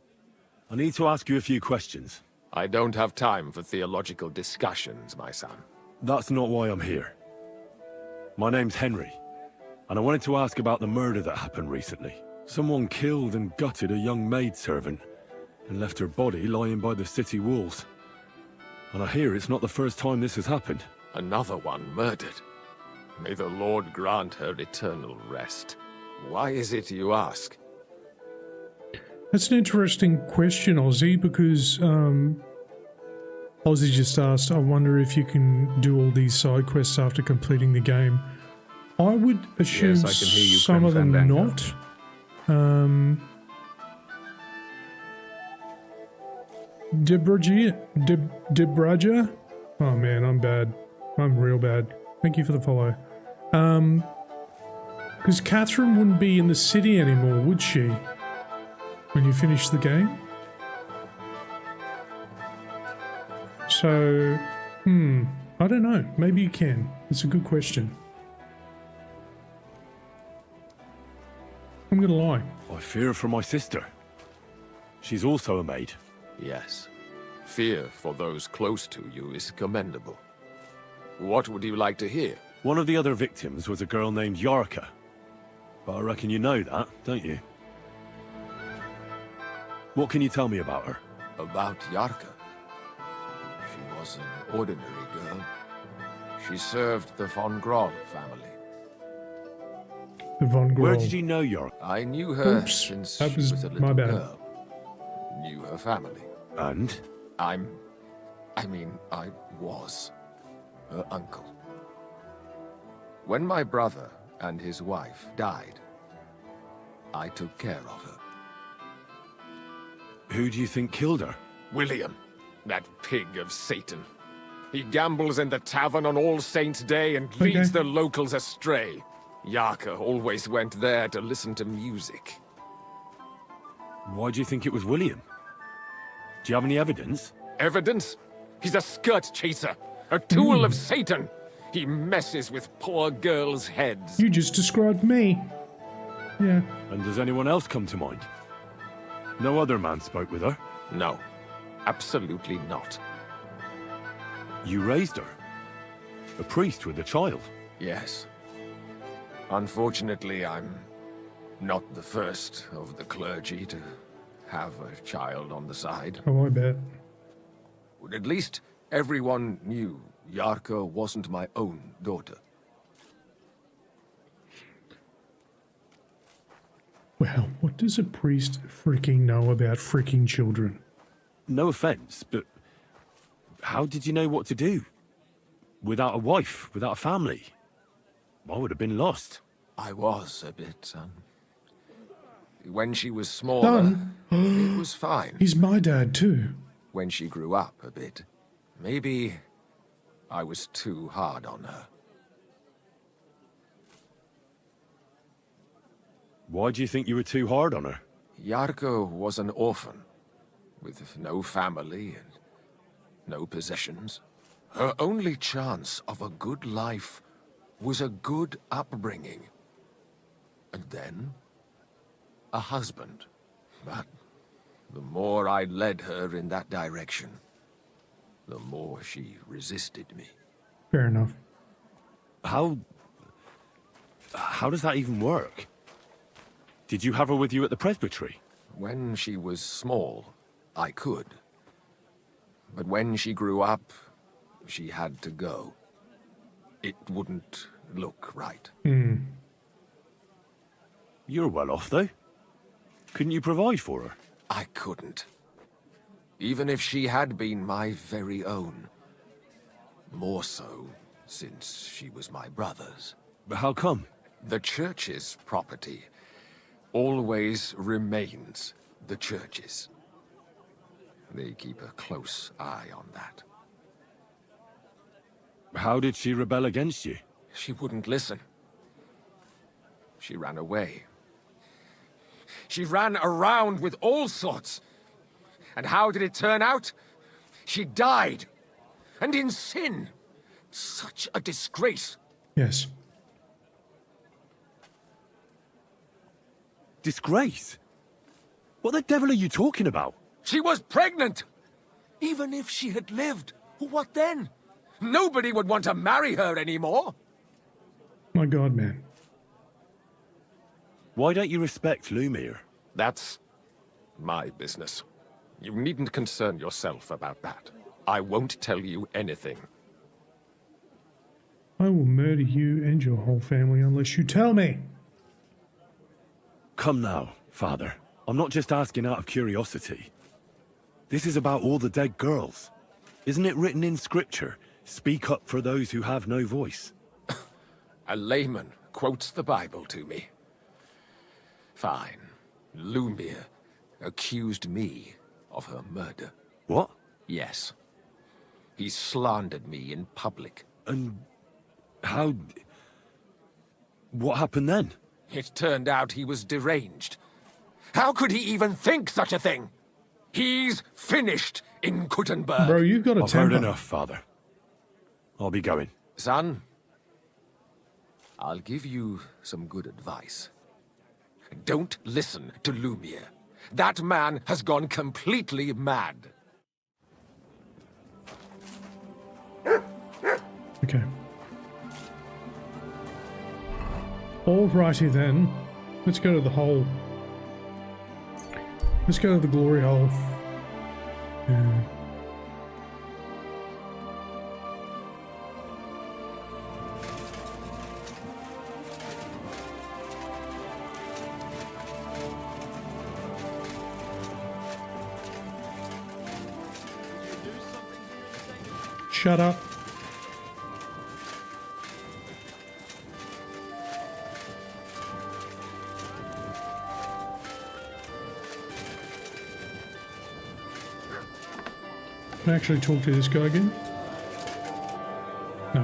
I need to ask you a few questions. I don't have time for theological discussions, my son. That's not why I'm here. My name's Henry, and I wanted to ask about the murder that happened recently. Someone killed and gutted a young maidservant and left her body lying by the city walls. And I hear it's not the first time this has happened. Another one murdered. May the Lord grant her eternal rest. Why is it you ask? That's an interesting question, Ozzy, because Ozzy just asked, I wonder if you can do all these side quests after completing the game. I would assume Yes, I can hear you, some of them Fandango. not. Debraja? Oh man, I'm bad. I'm real bad. Thank you for the follow. Because Catherine wouldn't be in the city anymore, would she? when you finish the game. So, I don't know. Maybe you can. It's a good question. I'm gonna lie. I fear for my sister. She's also a maid. Yes. Fear for those close to you is commendable. What would you like to hear? One of the other victims was a girl named Yarka. But I reckon you know that, don't you? What can you tell me about her? About Yarka. She was an ordinary girl. She served the von Groll family. The Von Groll. Where did you know Yarka? I knew her Oops, since that she was was a my little bad. girl. Knew her family. And? I was her uncle. When my brother and his wife died, I took care of her. Who do you think killed her? William, that pig of Satan. He gambles in the tavern on All Saints' Day and leads the locals astray. Yarka always went there to listen to music. Why do you think it was William? Do you have any evidence? Evidence? He's a skirt chaser, a tool of Satan. He messes with poor girls' heads. You just described me. Yeah. And does anyone else come to mind? No other man spoke with her? No, absolutely not. You raised her? A priest with a child? Yes. Unfortunately, I'm not the first of the clergy to have a child on the side. Oh, I bet. At least everyone knew Yarka wasn't my own daughter. Well, what does a priest freaking know about freaking children? No offense, but how did you know what to do? Without a wife, without a family? I would have been lost. I was a bit, when she was smaller, it was fine. He's my dad too. When she grew up a bit, maybe I was too hard on her. Why do you think you were too hard on her? Yarka was an orphan, with no family and no possessions. Her only chance of a good life was a good upbringing. And then, a husband. But the more I led her in that direction, the more she resisted me. Fair enough. How does that even work? Did you have her with you at the presbytery? When she was small, I could. But when she grew up, she had to go. It wouldn't look right. You're well off, though. Couldn't you provide for her? I couldn't. Even if she had been my very own. More so, since she was my brother's. But how come? The church's property always remains the church's. They keep a close eye on that. How did she rebel against you? She wouldn't listen. She ran away. She ran around with all sorts. And how did it turn out? She died. And in sin. Such a disgrace. Yes. Disgrace? What the devil are you talking about? She was pregnant! Even if she had lived, what then? Nobody would want to marry her anymore. My God, man. Why don't you respect Lumir? That's my business. You needn't concern yourself about that. I won't tell you anything. I will murder you and your whole family unless you tell me. Come now, Father. I'm not just asking out of curiosity. This is about all the dead girls. Isn't it written in Scripture, speak up for those who have no voice? A layman quotes the Bible to me. Fine. Lumir accused me of her murder. What? Yes. He slandered me in public. And how... What happened then? It turned out he was deranged. How could he even think such a thing? He's finished in Kuttenberg. Bro, you've got a I've heard temper. enough, Father. I'll be going. Son, I'll give you some good advice. Don't listen to Lumiere. That man has gone completely mad. Okay. Alrighty then. Let's go to the hole. Let's go to the glory hole. Yeah. Shut up. Can I actually talk to this guy again? No.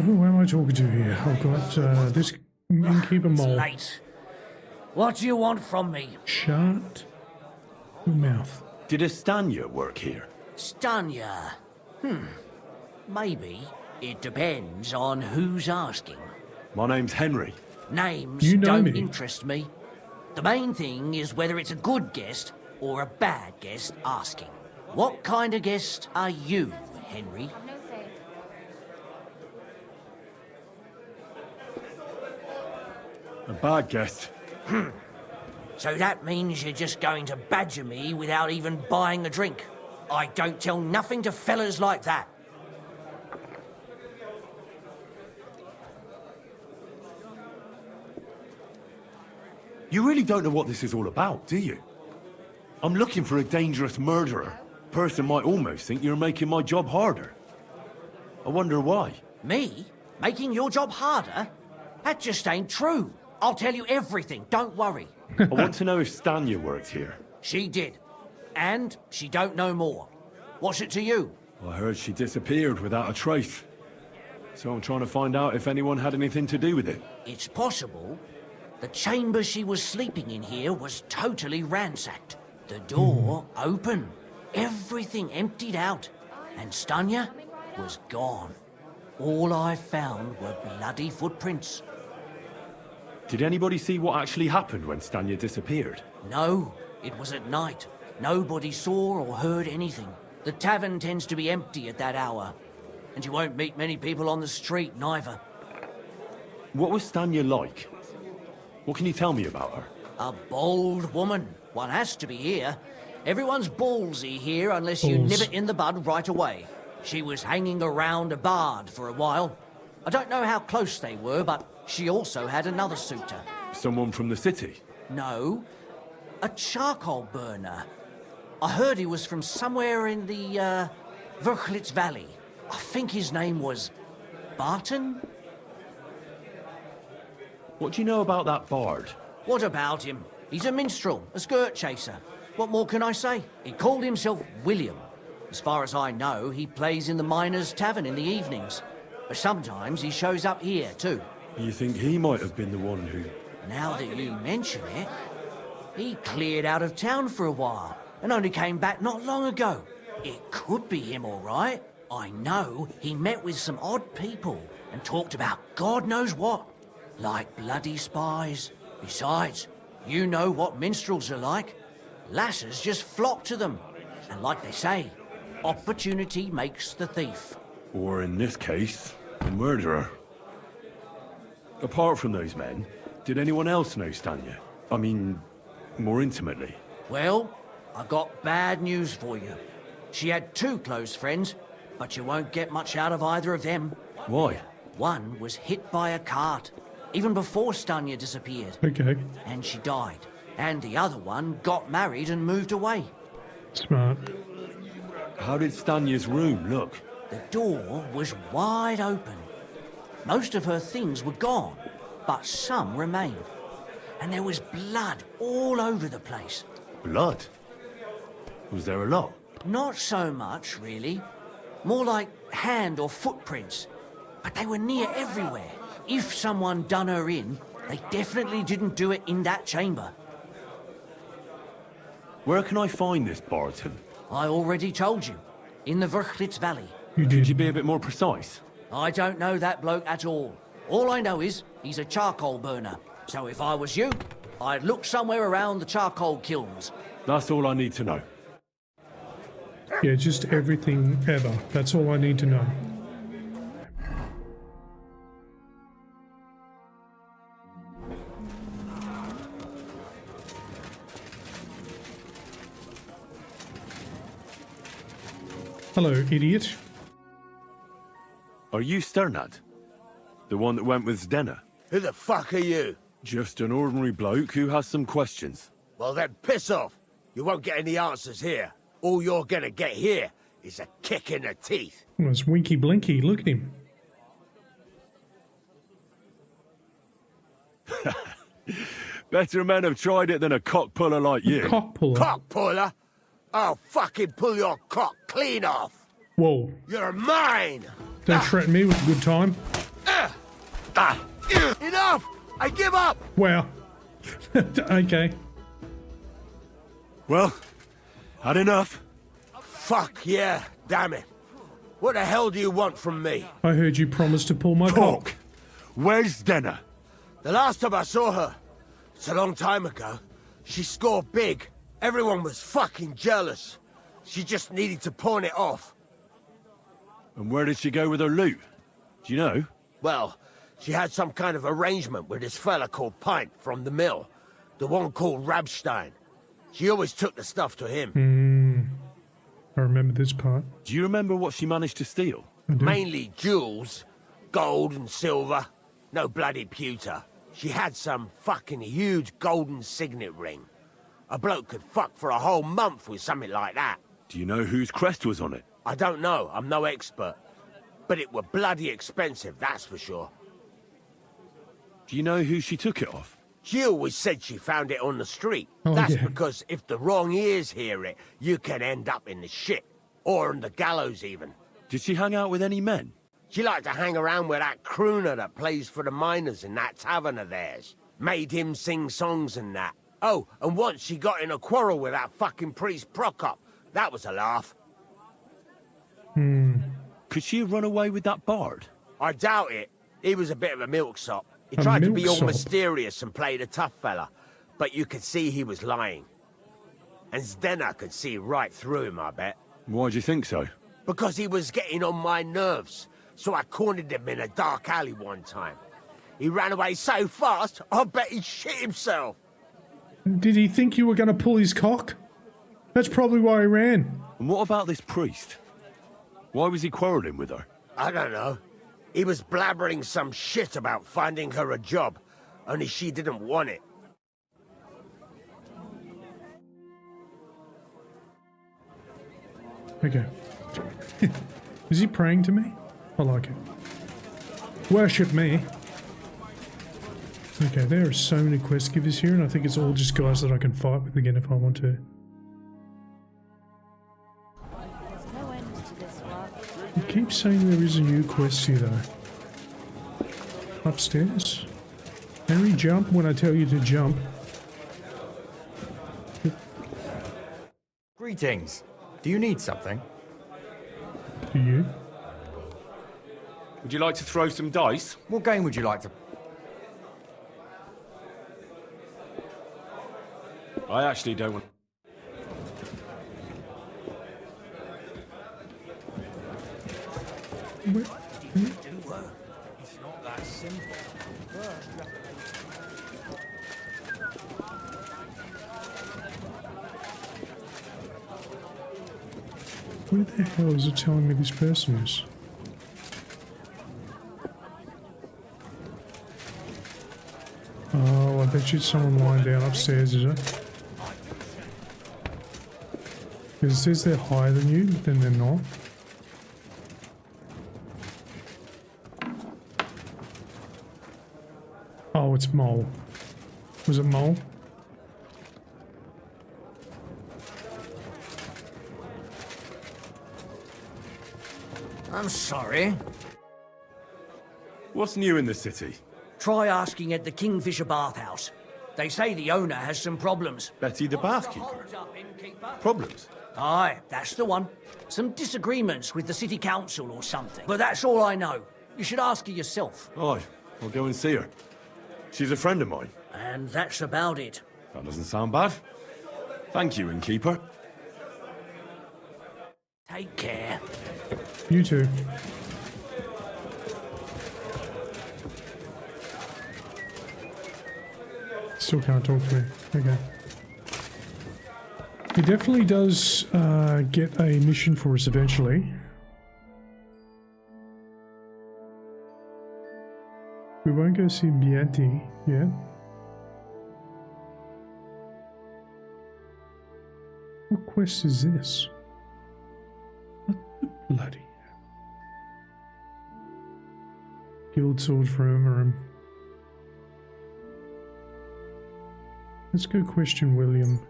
Who am I talking to here? I've got this innkeeper mole. Late. What do you want from me? Shut your mouth. Did Estanya work here? Stanya. Maybe. It depends on who's asking. My name's Henry. Names You know don't me. interest me. The main thing is whether it's a good guest or a bad guest asking. What kind of guest are you, Henry? A bad guest. So that means you're just going to badger me without even buying a drink. I don't tell nothing to fellas like that. You really don't know what this is all about, do you? I'm looking for a dangerous murderer. Person might almost think you're making my job harder. I wonder why. Me? Making your job harder? That just ain't true. I'll tell you everything, don't worry. I want to know if Stanya worked here. She did. And she don't know more. What's it to you? I heard she disappeared without a trace. So I'm trying to find out if anyone had anything to do with it. It's possible. The chamber she was sleeping in here was totally ransacked. The door open. Everything emptied out. And Stanya was gone. All I found were bloody footprints. Did anybody see what actually happened when Stanya disappeared? No, it was at night. Nobody saw or heard anything. The tavern tends to be empty at that hour. And you won't meet many people on the street, neither. What was Stanya like? What can you tell me about her? A bold woman. One has to be here. Everyone's ballsy here unless you Balls. nib it in the bud right away. She was hanging around a bard for a while. I don't know how close they were, but she also had another suitor. Someone from the city? No, a charcoal burner. I heard he was from somewhere in the, Verchlitz Valley. I think his name was Barton? What do you know about that bard? What about him? He's a minstrel, a skirt chaser. What more can I say? He called himself William. As far as I know, he plays in the Miners' Tavern in the evenings. But sometimes he shows up here, too. You think he might have been the one who... Now that you mention it, he cleared out of town for a while and only came back not long ago. It could be him, all right. I know he met with some odd people and talked about God knows what, like bloody spies. Besides, you know what minstrels are like. Lasses just flock to them. And like they say, opportunity makes the thief. Or in this case, the murderer. Apart from those men, did anyone else know Stanya? I mean, more intimately. Well, I've got bad news for you. She had two close friends, but you won't get much out of either of them. Why? One was hit by a cart, even before Stanya disappeared. Okay. And she died. And the other one got married and moved away. Smart. How did Stanya's room look? The door was wide open. Most of her things were gone, but some remained. And there was blood all over the place. Blood? Was there a lot? Not so much, really. More like hand or footprints. But they were near everywhere. If someone done her in, They definitely didn't do it in that chamber. Where can I find this Barton? I already told you. In the Verchlitz Valley. Could you be a bit more precise? I don't know that bloke at all. All I know is he's a charcoal burner. So if I was you, I'd look somewhere around the charcoal kilns. That's all I need to know. Yeah, just everything ever. That's all I need to know. Hello, idiot. Are you Sternad? The one that went with Zdenna? Who the fuck are you? Just an ordinary bloke who has some questions. Well then, piss off. You won't get any answers here. All you're gonna get here is a kick in the teeth. Oh, it's Winky Blinky. Look at him. Better men have tried it than a cock puller like you. Cock puller? Cock puller? I'll fucking pull your cock clean off. Whoa. You're mine. Don't threaten me with a good time. Enough! I give up! Wow. Okay. Well, had enough. Fuck yeah, damn it. What the hell do you want from me? I heard you promised to pull my cock. Where's Zdenna? The last time I saw her, it's a long time ago, she scored big. Everyone was fucking jealous. She just needed to pawn it off. And where did she go with her loot? Do you know? Well, she had some kind of arrangement with this fella called Pint from the mill. The one called Rabstein. She always took the stuff to him. I remember this part. Do you remember what she managed to steal? Mainly jewels. Gold and silver. No bloody pewter. She had some fucking huge golden signet ring. A bloke could fuck for a whole month with something like that. Do you know whose crest was on it? I don't know. I'm no expert. But it were bloody expensive, that's for sure. Do you know who she took it off? She always said she found it on the street. Oh, That's yeah. because if the wrong ears hear it, you can end up in the shit. Or on the gallows, even. Did she hang out with any men? She liked to hang around with that crooner that plays for the miners in that tavern of theirs. Made him sing songs and that. Oh, and once she got in a quarrel with that fucking priest Prokop. That was a laugh. Could she have run away with that bard? I doubt it. He was a bit of a milksop. He A tried to be all milksop? mysterious and played a tough fella, but you could see he was lying. And Zdenna could see right through him, I bet. Why do you think so? Because he was getting on my nerves, so I cornered him in a dark alley one time. He ran away so fast, I bet he shit himself. Did he think you were going to pull his cock? That's probably why he ran. And what about this priest? Why was he quarrelling with her? I don't know. He was blabbering some shit about finding her a job, only she didn't want it. Okay. Is he praying to me? I like it. Worship me. Okay, there are so many quest givers here, and I think it's all just guys that I can fight with again if I want to. You keep saying there is a new quest here, though. Upstairs? Henry, jump when I tell you to jump. Greetings. Do you need something? Do you? Would you like to throw some dice? What game would you like to... I actually don't want... It's not that simple. Where the hell is it telling me this person is? Oh, I bet you it's someone lying down upstairs, is it? Because it says they're higher than you, but then they're not. Oh, it's Mole. Was it Mole? I'm sorry. What's new in the city? Try asking at the Kingfisher Bathhouse. They say the owner has some problems. Betty the bathkeeper? Problems? Aye, that's the one. Some disagreements with the city council or something. But that's all I know. You should ask her yourself. Aye, I'll go and see her. She's a friend of mine. And that's about it. That doesn't sound bad. Thank you, innkeeper. Take care. You too. Still can't talk to me. Okay. He definitely does get a mission for us eventually. We won't go see Bianti yet. What quest is this? What the bloody hell? Guild sword for Ermerim. Let's go question William.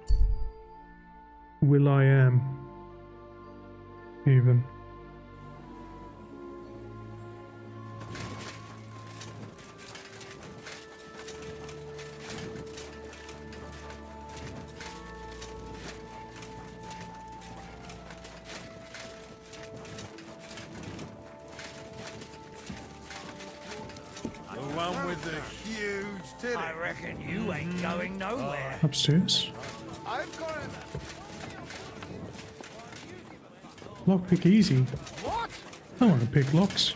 Will I am. Even. The one with the huge titty. I reckon you ain't going nowhere. Upstairs. I've got it. Lockpick easy. What? I want to pick locks.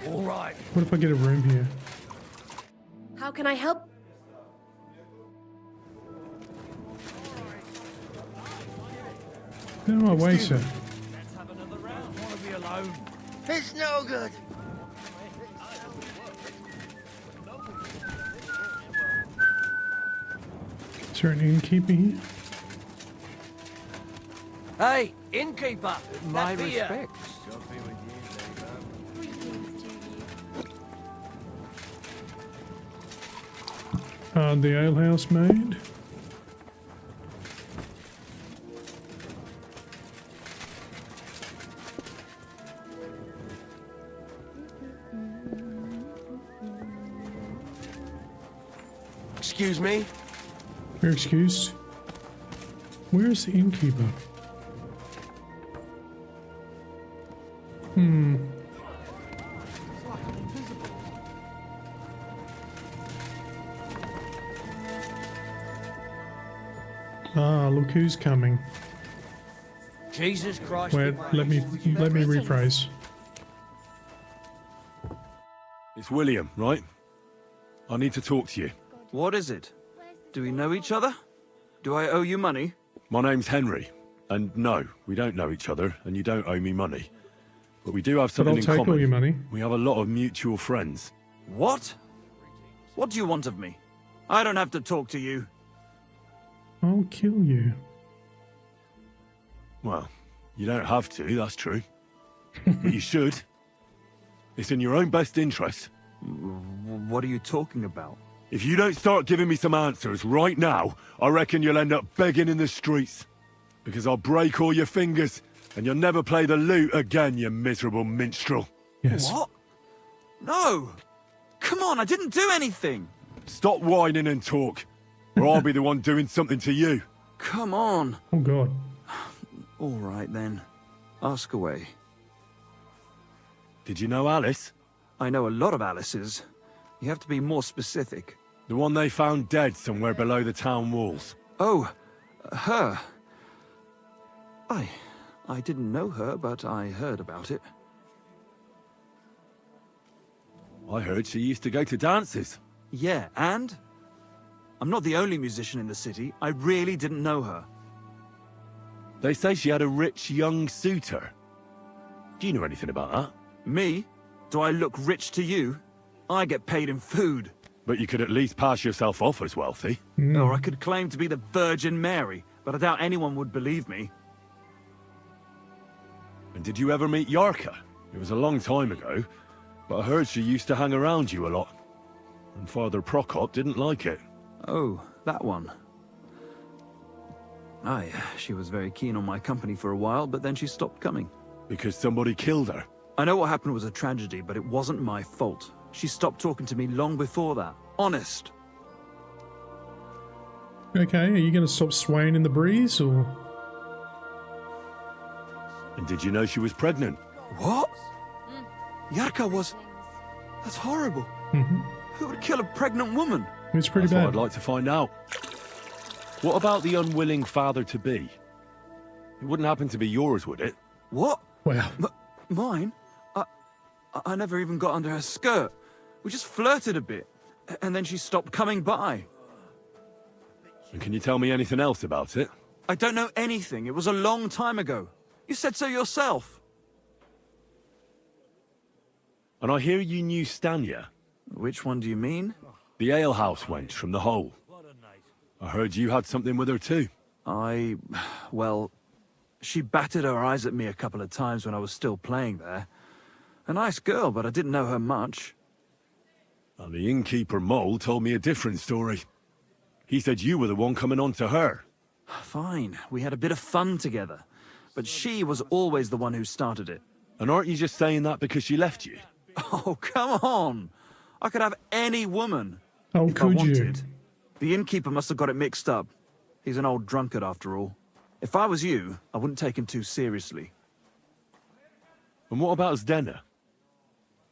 All right. What if I get a room here? How can I help? Get out of my way, sir. Let's have another round. Want to be alone? It's no good. Is there an innkeeper here? Hey, innkeeper. My that beer. respects. The alehouse maid. Excuse me? You're excused. Where's the innkeeper? Ah, look who's coming. Jesus Christ. Wait, let me rephrase. It's William, right? I need to talk to you. What is it? Do we know each other? Do I owe you money? My name's Henry, and no, we don't know each other, and you don't owe me money. But we do have But something I'll in take common. all your money. We have a lot of mutual friends. What? What do you want of me? I don't have to talk to you. I'll kill you. Well, you don't have to, that's true. But you should. It's in your own best interest. What are you talking about? If you don't start giving me some answers right now, I reckon you'll end up begging in the streets. Because I'll break all your fingers, and you'll never play the lute again, you miserable minstrel. Yes. What? No! Come on, I didn't do anything! Stop whining and talk, or I'll be the one doing something to you. Come on! Oh God. All right then. Ask away. Did you know Alice? I know a lot of Alice's. You have to be more specific. The one they found dead somewhere below the town walls. Oh, her. I didn't know her, but I heard about it. I heard she used to go to dances. Yeah, and? I'm not the only musician in the city. I really didn't know her. They say she had a rich young suitor. Do you know anything about that? Me? Do I look rich to you? I get paid in food. But you could at least pass yourself off as wealthy. Or I could claim to be the Virgin Mary, but I doubt anyone would believe me. And did you ever meet Yarka? It was a long time ago, but I heard she used to hang around you a lot. And Father Prokop didn't like it. Oh, that one. Aye, she was very keen on my company for a while, but then she stopped coming. Because somebody killed her. I know what happened was a tragedy, but it wasn't my fault. She stopped talking to me long before that. Honest. Okay, are you going to stop swaying in the breeze, or? And did you know she was pregnant? What? Yarka was... That's horrible. Who would kill a pregnant woman? It's pretty That's bad. what I'd like to find out. What about the unwilling father-to-be? It wouldn't happen to be yours, would it? What? Well, Mine? I never even got under her skirt. We just flirted a bit, and then she stopped coming by. And can you tell me anything else about it? I don't know anything. It was a long time ago. You said so yourself. And I hear you knew Stanya. Which one do you mean? The alehouse wench from the hole. I heard you had something with her too. Well, she batted her eyes at me a couple of times when I was still playing there. A nice girl, but I didn't know her much. And the innkeeper Mole told me a different story. He said you were the one coming on to her. Fine, we had a bit of fun together. But she was always the one who started it. And aren't you just saying that because she left you? Oh, come on! I could have any woman. oh, if I could you? wanted. The innkeeper must have got it mixed up. He's an old drunkard after all. If I was you, I wouldn't take him too seriously. And what about Zdena?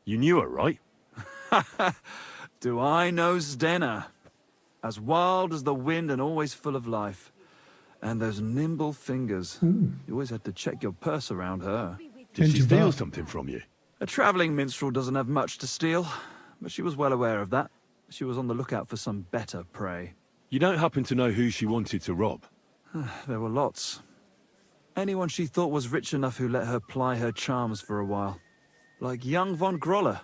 You knew her, right? Do I know Zdena? As wild as the wind and always full of life. And those nimble fingers. You always had to check your purse around her. Did she steal something from you? A travelling minstrel doesn't have much to steal, but she was well aware of that. She was on the lookout for some better prey. You don't happen to know who she wanted to rob? There were lots. Anyone she thought was rich enough who let her ply her charms for a while. Like young von Groller.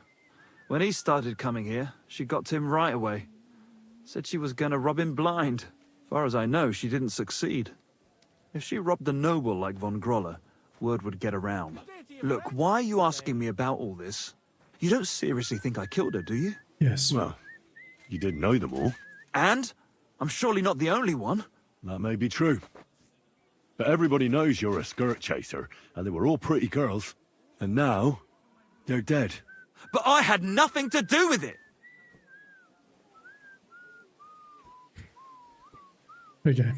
When he started coming here, she got to him right away. Said she was going to rob him blind. Far as I know, she didn't succeed. If she robbed a noble like von Groller, word would get around. Look, why are you asking me about all this? You don't seriously think I killed her, do you? Yes. Well, you didn't know them all. And? I'm surely not the only one. That may be true. But everybody knows you're a skirt chaser, and they were all pretty girls. And now, they're dead. But I had nothing to do with it! Okay.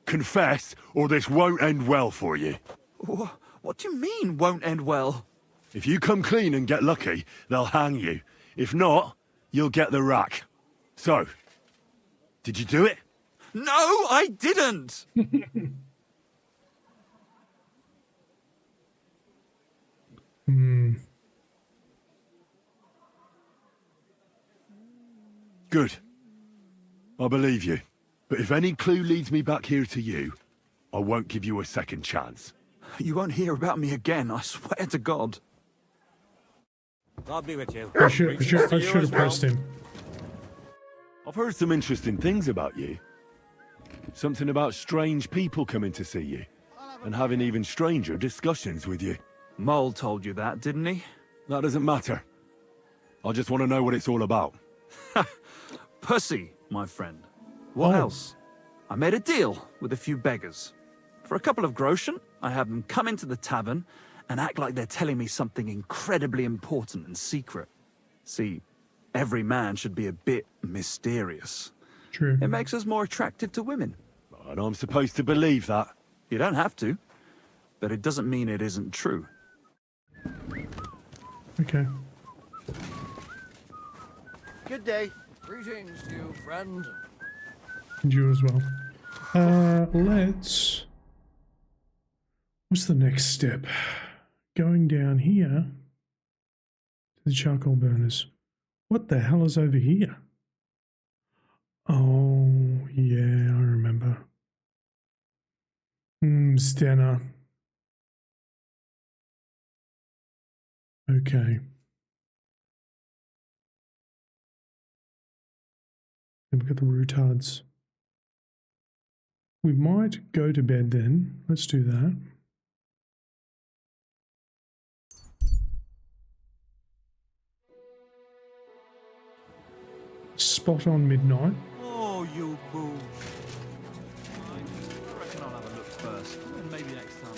Confess, or this won't end well for you. What do you mean, won't end well? If you come clean and get lucky, they'll hang you. If not, you'll get the rack. So, did you do it? No, I didn't! Good. I believe you. But if any clue leads me back here to you, I won't give you a second chance. You won't hear about me again, I swear to God. God be with you. I should have pressed him. I've heard some interesting things about you. Something about strange people coming to see you, and having even stranger discussions with you. Mole told you that, didn't he? That doesn't matter. I just want to know what it's all about. Pussy, my friend. What else? I made a deal with a few beggars. For a couple of groschen, I have them come into the tavern and act like they're telling me something incredibly important and secret. See, every man should be a bit mysterious. True. It makes us more attractive to women. And I'm supposed to believe that. You don't have to, but it doesn't mean it isn't true. Okay. Good day. Greetings to you, friend. And you as well. Let's... What's the next step? Going down here to the charcoal burners. What the hell is over here? Oh, yeah, I remember. Stena. Okay. Then we've got the retards. We might go to bed then. Let's do that. spot on midnight. Oh, you fool. I reckon I'll have a look first, and maybe next time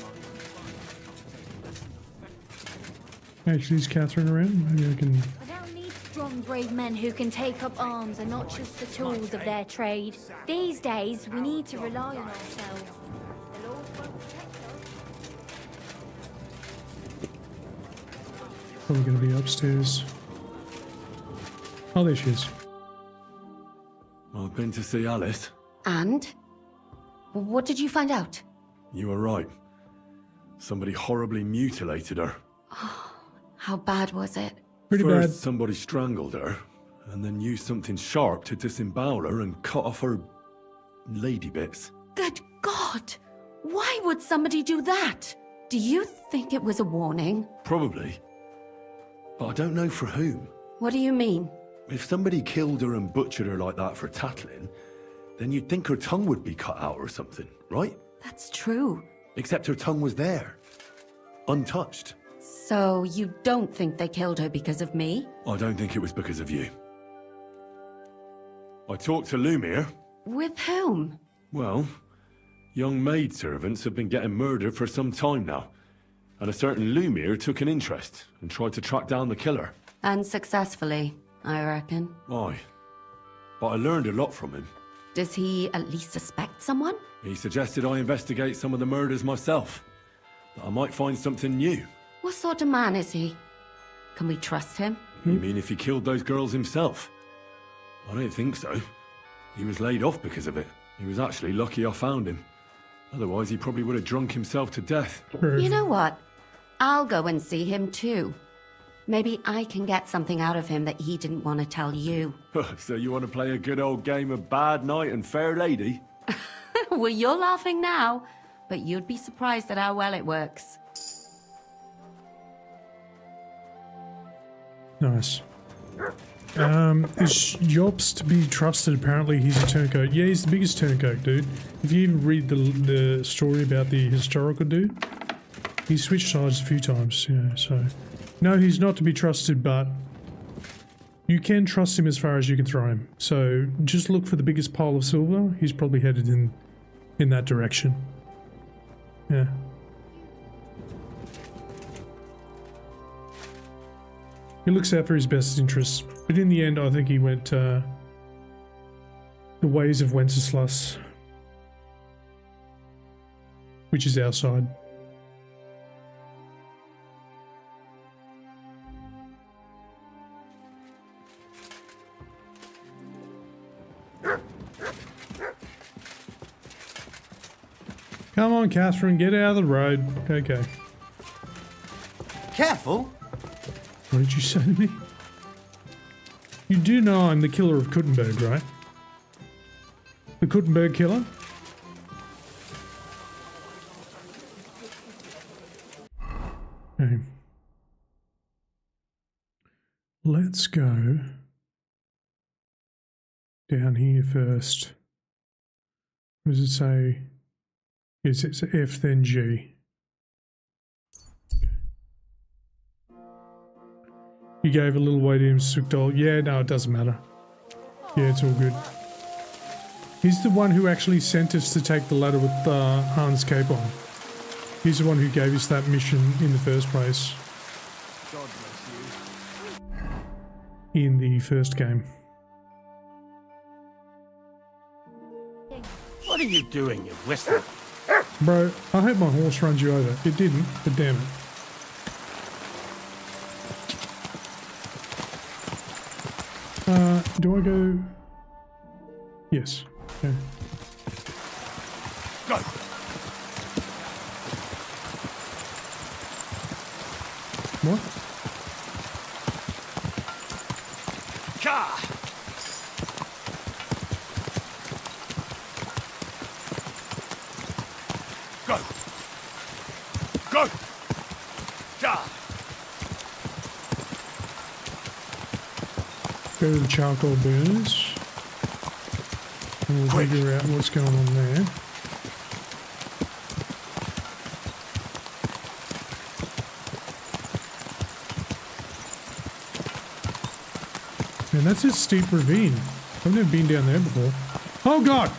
Actually, is Catherine around? Maybe I can... I don't need strong, brave men who can take up arms and not just the tools of their trade. These days, we need to rely on ourselves. The Lord won't protect us. Probably going to be upstairs. Oh, there she is. I've been to see Alice. And? What did you find out? You were right. Somebody horribly mutilated her. How bad was it? Pretty First, bad. somebody strangled her, and then used something sharp to disembowel her and cut off her lady bits. Good God! Why would somebody do that? Do you think it was a warning? Probably. But I don't know for whom. What do you mean? If somebody killed her and butchered her like that for tattling, then you'd think her tongue would be cut out or something, right? That's true. Except her tongue was there. Untouched. So you don't think they killed her because of me? I don't think it was because of you. I talked to Lumiere. With whom? Well, young maidservants have been getting murdered for some time now. And a certain Lumiere took an interest and tried to track down the killer. Unsuccessfully, I reckon. Aye. But I learned a lot from him. Does he at least suspect someone? He suggested I investigate some of the murders myself. That I might find something new. What sort of man is he? Can we trust him? You mean if he killed those girls himself? I don't think so. He was laid off because of it. He was actually lucky I found him. Otherwise, he probably would have drunk himself to death. You know what? I'll go and see him too. Maybe I can get something out of him that he didn't want to tell you. So you want to play a good old game of bad knight and fair lady? Well, you're laughing now, but you'd be surprised at how well it works. Nice. Is Jobs to be trusted? Apparently he's a turncoat. Yeah, he's the biggest turncoat, dude. If you even read the story about the historical dude, he switched sides a few times, yeah, so... No, he's not to be trusted, but you can trust him as far as you can throw him. So just look for the biggest pile of silver. He's probably headed in that direction. Yeah. He looks out for his best interests, but in the end, I think he went the ways of Wenceslas, which is our side. Come on, Catherine, get out of the road. Okay. Careful! What did you say to me? You do know I'm the killer of Kuttenberg, right? The Kuttenberg killer? Okay. Let's go down here first. What does it say? Yes, it's F then G. You gave a little way to him, Sukdol. Yeah, no, it doesn't matter. Yeah, it's all good. He's the one who actually sent us to take the ladder with Hans Cape on. He's the one who gave us that mission in the first place. God bless you. In the first game. What are you doing, you whistle? Bro, I hope my horse runs you over. It didn't, but damn it. Do I go? Yes. Okay. Go. What? Ka. Go. Go. Ja. Go to the charcoal burners. And we'll figure out what's going on there. And that's a steep ravine. I've never been down there before. Oh God!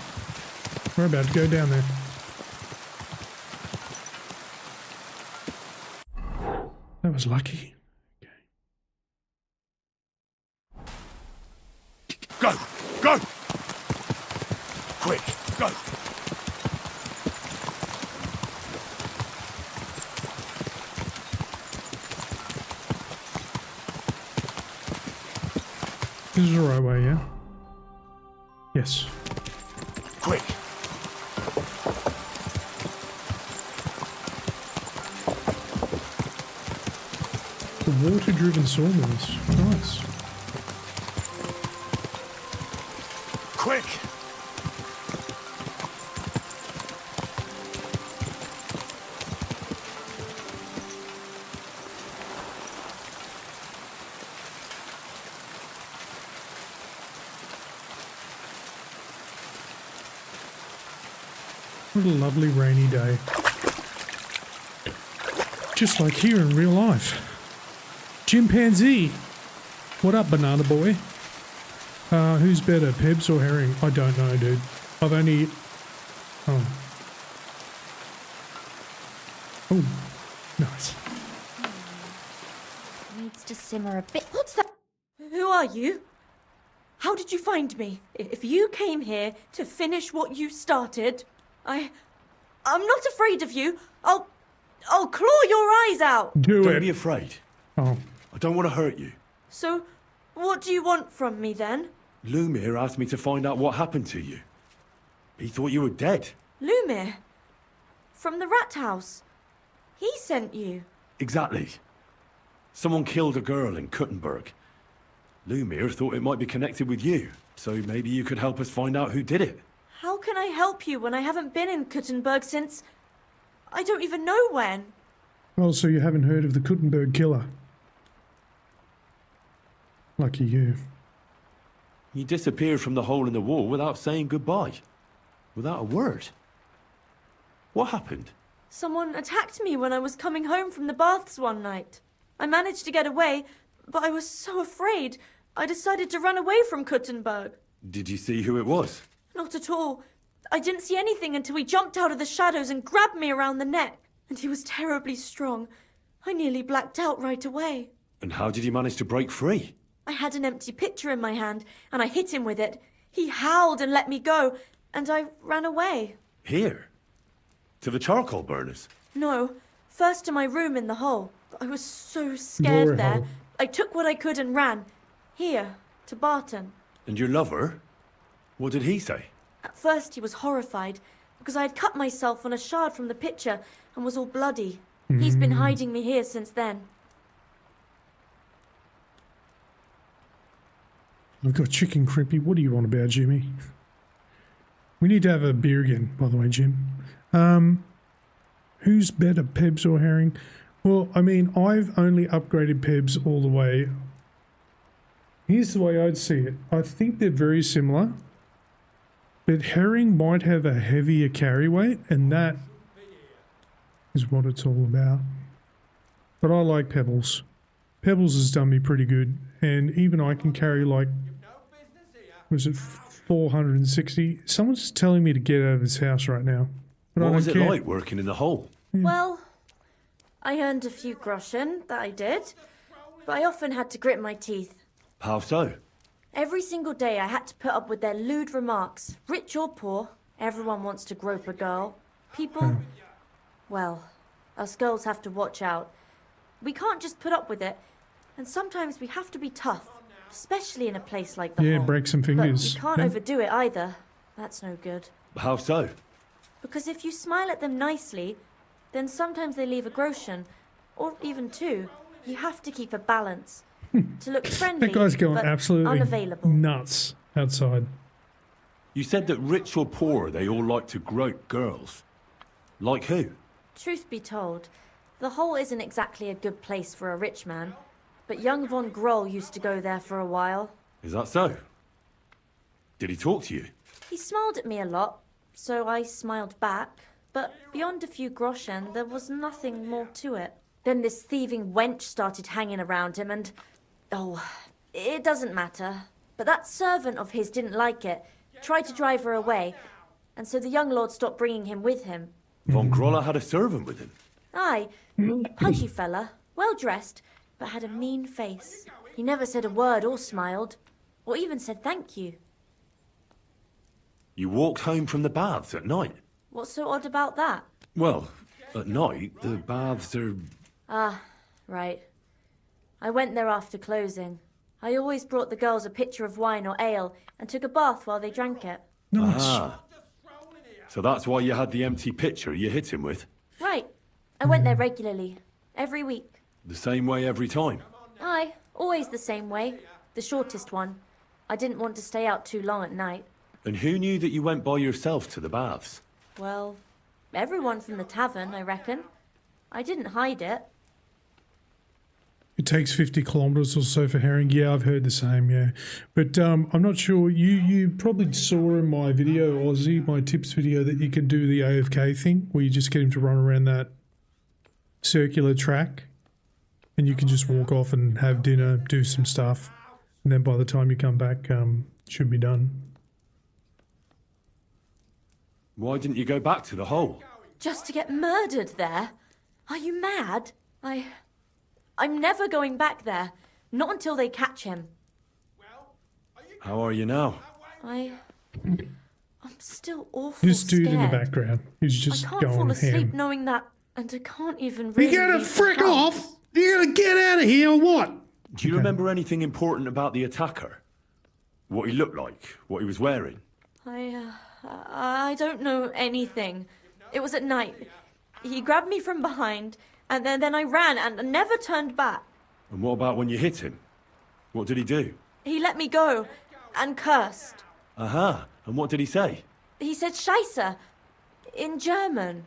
We're about to go down there. That was lucky. Go! Go! Quick, go! This is the right way, yeah? Yes. Quick! The water-driven sawmills. Nice. Quick! What a lovely rainy day. Just like here in real life. Chimpanzee! What up, banana boy? Who's better, Pebs or Herring? I don't know, dude. I've only... Oh. Oh, nice. Needs to simmer a bit. What's that? Who are you? How did you find me? If you came here to finish what you started, I'm not afraid of you. I'll claw your eyes out. Don't be afraid. Oh. I don't want to hurt you. So, what do you want from me then? Lumir asked me to find out what happened to you. He thought you were dead. Lumir? From the rat house? He sent you? Exactly. Someone killed a girl in Kuttenberg. Lumir thought it might be connected with you, so maybe you could help us find out who did it. How can I help you when I haven't been in Kuttenberg since... I don't even know when. Oh, so you haven't heard of the Kuttenberg killer? Lucky you. You disappeared from the hole in the wall without saying goodbye. Without a word. What happened? Someone attacked me when I was coming home from the baths one night. I managed to get away, but I was so afraid. I decided to run away from Kuttenberg. Did you see who it was? Not at all. I didn't see anything until he jumped out of the shadows and grabbed me around the neck. And he was terribly strong. I nearly blacked out right away. And how did you manage to break free? I had an empty pitcher in my hand, and I hit him with it. He howled and let me go, and I ran away. Here? To the charcoal burners? No, first to my room in the hole. I was so scared there. I took what I could and ran. Here, to Barton. And your lover? What did he say? At first he was horrified, because I had cut myself on a shard from the pitcher and was all bloody. He's been hiding me here since then. I've got chicken crimpy. What do you want about, Jimmy? We need to have a beer again, by the way, Jim. Who's better, Pebs or Herring? Well, I mean, I've only upgraded Pebs all the way. Here's the way I'd see it. I think they're very similar, but Herring might have a heavier carry weight, and that is what it's all about. But I like Pebbles. Pebbles has done me pretty good, and even I can carry like, was it 460? Someone's telling me to get out of this house right now. But What I was don't it care. like working in the hole? Well, I earned a few groschen, that I did. But I often had to grit my teeth. How so? Every single day I had to put up with their lewd remarks. Rich or poor, everyone wants to grope a girl. People, well, us girls have to watch out. We can't just put up with it. And sometimes we have to be tough, especially in a place like the hole. break some fingers. But we can't Yeah. overdo it either. That's no good. How so? Because if you smile at them nicely, then sometimes they leave a groschen, or even two. You have to keep a balance. To look friendly, That guy's going but absolutely unavailable. nuts outside. You said that rich or poor, they all like to grope girls. Like who? Truth be told, the hole isn't exactly a good place for a rich man. But young von Groll used to go there for a while. Is that so? Did he talk to you? He smiled at me a lot, so I smiled back. But beyond a few groschen, there was nothing more to it. Then this thieving wench started hanging around him and... Oh, it doesn't matter. But that servant of his didn't like it, tried to drive her away, and so the young lord stopped bringing him with him. Von Grolla had a servant with him? Aye, a pudgy fella, well dressed, but had a mean face. He never said a word or smiled, or even said thank you. You walked home from the baths at night? What's so odd about that? Well, at night, the baths are... Ah, right. I went there after closing. I always brought the girls a pitcher of wine or ale and took a bath while they drank it. Nice. Ah. So that's why you had the empty pitcher you hit him with? Right. I went there regularly, every week. The same way every time? Aye, always the same way. The shortest one. I didn't want to stay out too long at night. And who knew that you went by yourself to the baths? Well, everyone from the tavern, I reckon. I didn't hide it. It takes 50 kilometres or so for herring. Yeah, I've heard the same, yeah. But I'm not sure. You probably saw in my video, Aussie, my tips video, that you can do the AFK thing, where you just get him to run around that circular track, and you can just walk off and have dinner, do some stuff, and then by the time you come back, should be done. Why didn't you go back to the hole? Just to get murdered there? Are you mad? I'm never going back there. Not until they catch him. How are you now? I'm still awful This dude scared. in the background is just I can't going fall asleep ham. knowing that, and I can't even really You gotta leave the frick house. off! You gotta get out of here or what? Do you remember anything important about the attacker? What he looked like? What he was wearing? I don't know anything. It was at night. He grabbed me from behind, and then I ran and never turned back. And what about when you hit him? What did he do? He let me go and cursed. Aha. And what did he say? He said Scheisse in German.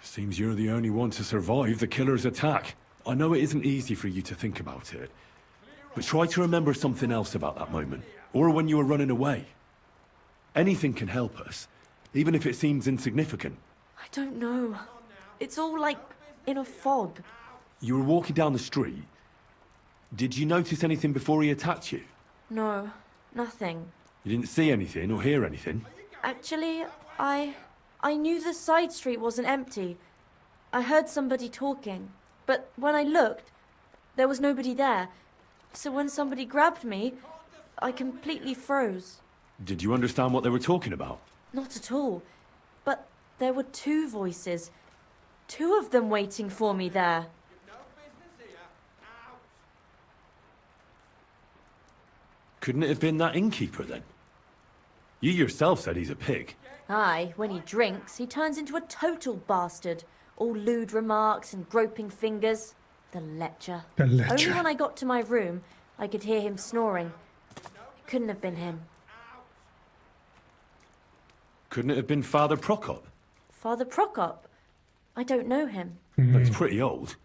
Seems you're the only one to survive the killer's attack. I know it isn't easy for you to think about it, but try to remember something else about that moment, or when you were running away. Anything can help us, even if it seems insignificant. I don't know. It's all like in a fog. You were walking down the street. Did you notice anything before he attacked you? No, nothing. You didn't see anything or hear anything? Actually, I knew the side street wasn't empty. I heard somebody talking, but when I looked, there was nobody there. So when somebody grabbed me, I completely froze. Did you understand what they were talking about? Not at all. But there were two voices. Two of them waiting for me there. Couldn't it have been that innkeeper then? You yourself said he's a pig. Aye, when he drinks, he turns into a total bastard. All lewd remarks and groping fingers. The lecher. The lecher. Only when I got to my room, I could hear him snoring. It couldn't have been him. Couldn't it have been Father Prokop? Father Prokop? I don't know him. He's pretty old.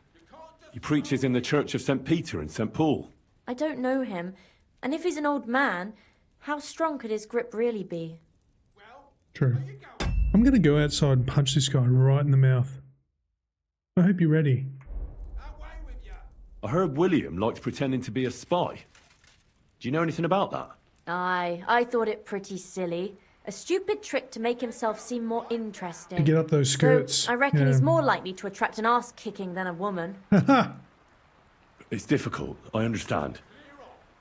He preaches in the Church of St. Peter and St. Paul. I don't know him. And if he's an old man, how strong could his grip really be? True. I'm going to go outside and punch this guy right in the mouth. I hope you're ready. I heard William liked pretending to be a spy. Do you know anything about that? Aye, I thought it pretty silly. A stupid trick to make himself seem more interesting. To get up those skirts. Though I reckon Yeah. he's more likely to attract an ass-kicking than a woman. It's difficult, I understand.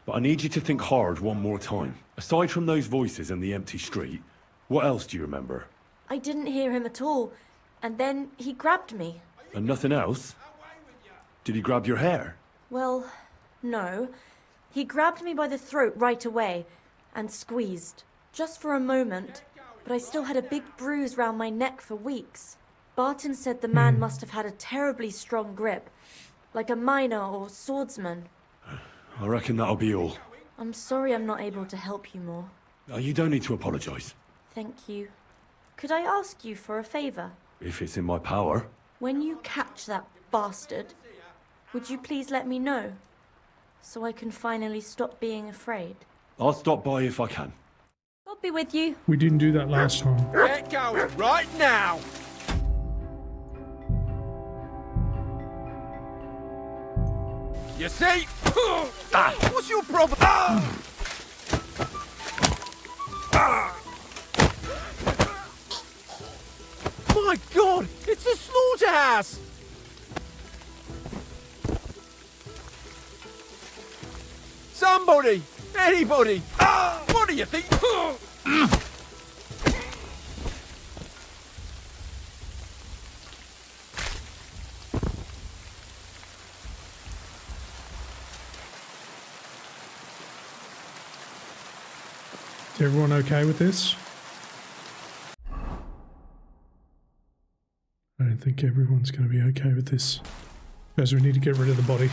But I need you to think hard one more time. Aside from those voices and the empty street, what else do you remember? I didn't hear him at all. And then he grabbed me. And nothing else? Did he grab your hair? Well, no. He grabbed me by the throat right away and squeezed. Just for a moment. But I still had a big bruise round my neck for weeks. Barton said the man must have had a terribly strong grip. Like a miner or swordsman. I reckon that'll be all. I'm sorry I'm not able to help you more. You don't need to apologise. Thank you. Could I ask you for a favour? If it's in my power. When you catch that bastard, would you please let me know? So I can finally stop being afraid. I'll stop by if I can. I'll be with you. We didn't do that last time. Get going right now! You see? What's your problem? My God! It's a slaughterhouse! Somebody! Anybody! What do you think? Is everyone okay with this? I don't think everyone's going to be okay with this. Guys, we need to get rid of the body.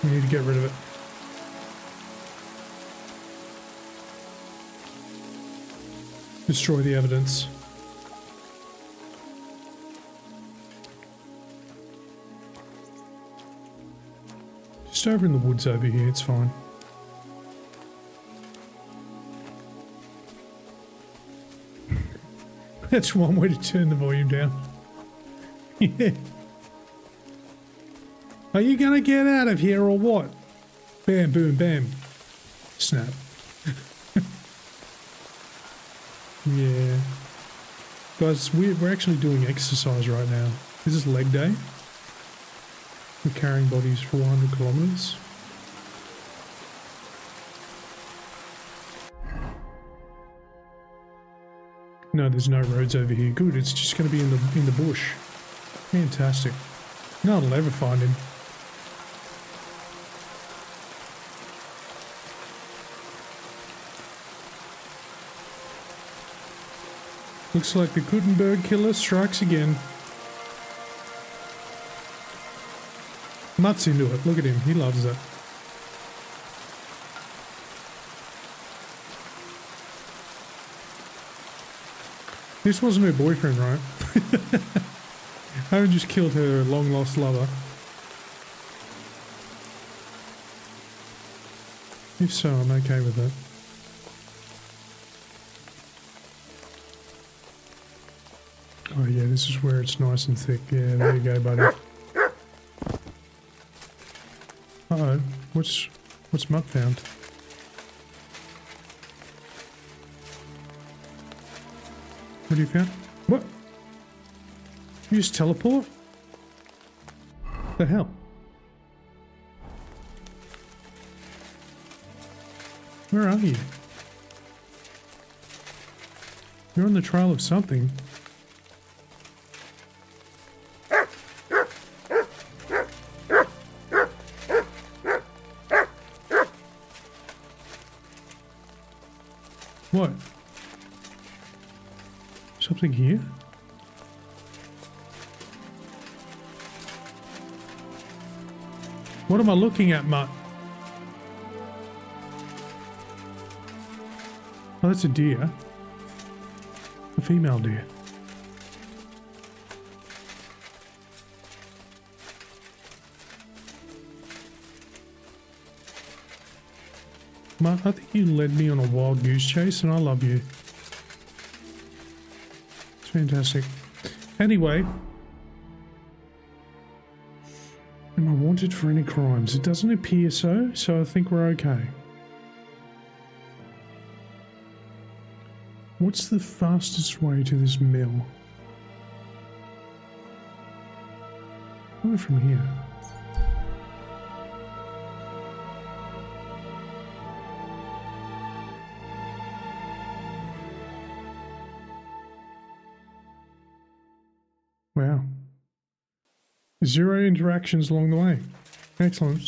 We need to get rid of it. Destroy the evidence. Just over in the woods over here, it's fine. That's one way to turn the volume down. Yeah. Are you gonna get out of here or what? Bam, boom, bam. Snap. Yeah. Guys, we're actually doing exercise right now. This is leg day. We're carrying bodies 400 kilometers. No, there's no roads over here. Good, it's just going to be in the bush. Fantastic. No one will ever find him. Looks like the Gutenberg killer strikes again. Mutt's into it. Look at him. He loves it. This wasn't her boyfriend, right? I haven't just killed her long-lost lover. If so, I'm okay with it. Oh yeah, this is where it's nice and thick. Yeah, there you go, buddy. Uh-oh, what's Mutt found? What do you found? What? You just teleport? The hell? Where are you? You're on the trail of something. What? Something here? What am I looking at, Mutt? Oh, that's a deer. A female deer. Mutt, I think you led me on a wild goose chase and I love you. It's fantastic. Anyway. Am I wanted for any crimes? It doesn't appear so, so I think we're okay. What's the fastest way to this mill? Probably from here. Wow. 0 interactions along the way. Excellent.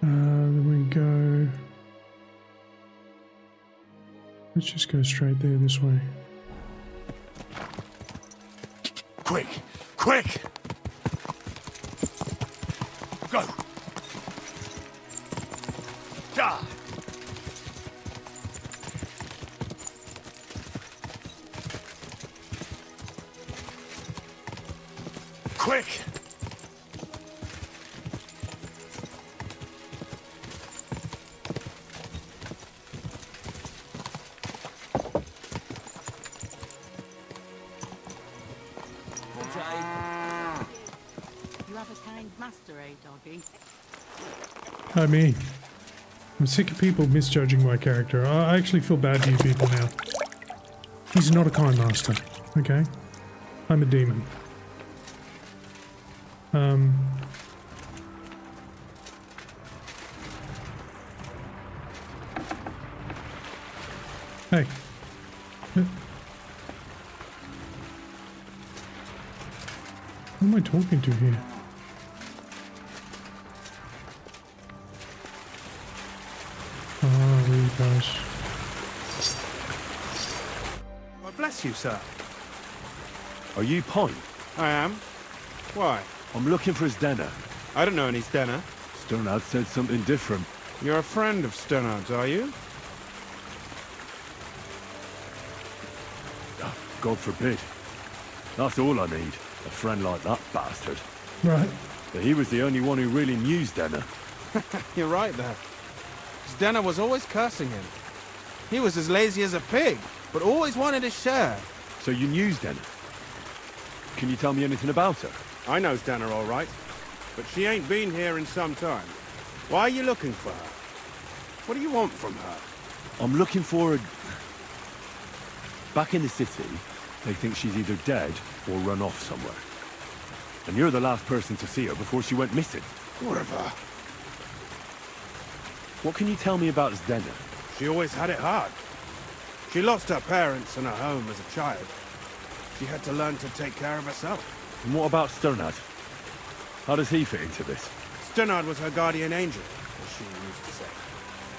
Then we go... Let's just go straight there this way. Quick! Quick! Go! Die! Quick! plaster, eh, doggy? I mean, I'm sick of people misjudging my character. I actually feel bad for you people now. He's not a kind master, okay? I'm a demon. Hey. Who am I talking to here? Oh, really gosh. God bless you, sir. Are you Pine? I am. Why? I'm looking for his Denner. I don't know any Stenner. Sternad said something different. You're a friend of Sternard's, are you? God forbid. That's all I need. A friend like that bastard. Right. But he was the only one who really knew Denner. You're right there. Stenner was always cursing him. He was as lazy as a pig, but always wanted his share. So you knew Denner? Can you tell me anything about her? I know Stenner all right, but she ain't been here in some time. Why are you looking for her? What do you want from her? I'm looking for a... Back in the city, they think she's either dead or run off somewhere. And you're the last person to see her before she went missing. Whatever. What can you tell me about Denner? She always had it hard. She lost her parents and her home as a child. She had to learn to take care of herself. And what about Sternad? How does he fit into this? Sternard was her guardian angel, as she used to say.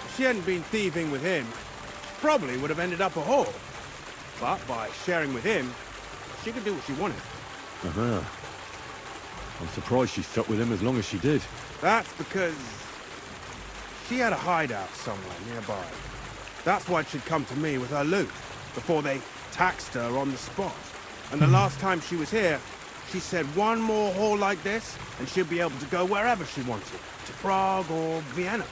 If she hadn't been thieving with him, she probably would have ended up a whore. But by sharing with him, she could do what she wanted. Uh-huh. I'm surprised she stuck with him as long as she did. That's because she had a hideout somewhere nearby. That's why she'd come to me with her loot, before they taxed her on the spot. And the last time she was here, she said one more haul like this, and she'd be able to go wherever she wanted, to Prague or Vienna.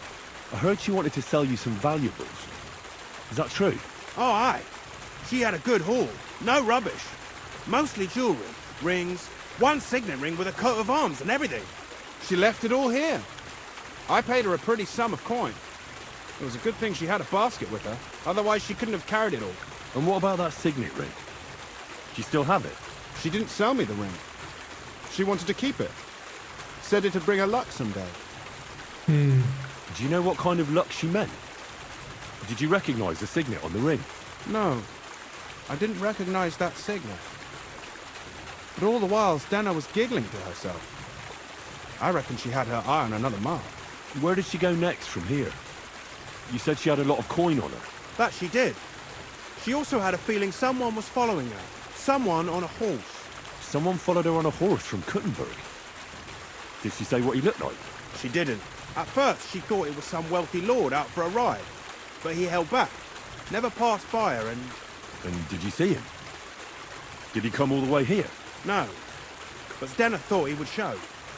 I heard she wanted to sell you some valuables. Is that true? Oh, aye. She had a good haul. No rubbish. Mostly jewelry, rings, one signet ring with a coat of arms and everything. She left it all here. I paid her a pretty sum of coin. It was a good thing she had a basket with her. Otherwise, she couldn't have carried it all. And what about that signet ring? Do you still have it? She didn't sell me the ring. She wanted to keep it. Said it'd bring her luck someday. Do you know what kind of luck she meant? Did you recognize the signet on the ring? No. I didn't recognize that signet. But all the while, Stenner was giggling to herself. I reckon she had her eye on another mark. Where did she go next from here? You said she had a lot of coin on her. That she did. She also had a feeling someone was following her. Someone on a horse. Someone followed her on a horse from Kuttenberg. Did she say what he looked like? She didn't. At first, she thought it was some wealthy lord out for a ride. But he held back. Never passed by her and... And did you see him? Did he come all the way here? No. But Stenner thought he would show.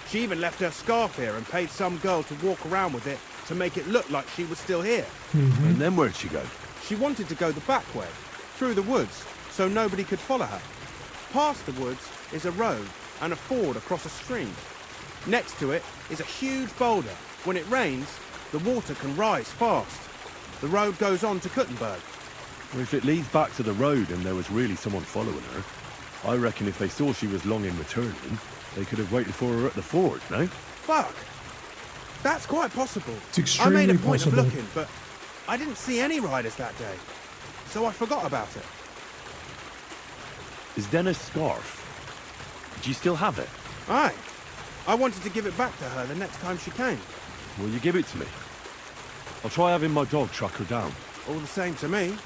She even left her scarf here and paid some girl to walk around with it to make it look like she was still here. And then where'd she go? She wanted to go the back way, through the woods, so nobody could follow her. Past the woods is a road and a ford across a stream. Next to it is a huge boulder. When it rains, the water can rise fast. The road goes on to Kuttenberg. Well, if it leads back to the road and there was really someone following her, I reckon if they saw she was long in returning, they could have waited for her at the ford, no? Fuck! That's quite possible. It's extremely I made a point possible. of looking, but I didn't see any riders that day, so I forgot about it. Is Denner's scarf? Do you still have it? Aye. I wanted to give it back to her the next time she came. Will you give it to me? I'll try having my dog track her down. All the same to me.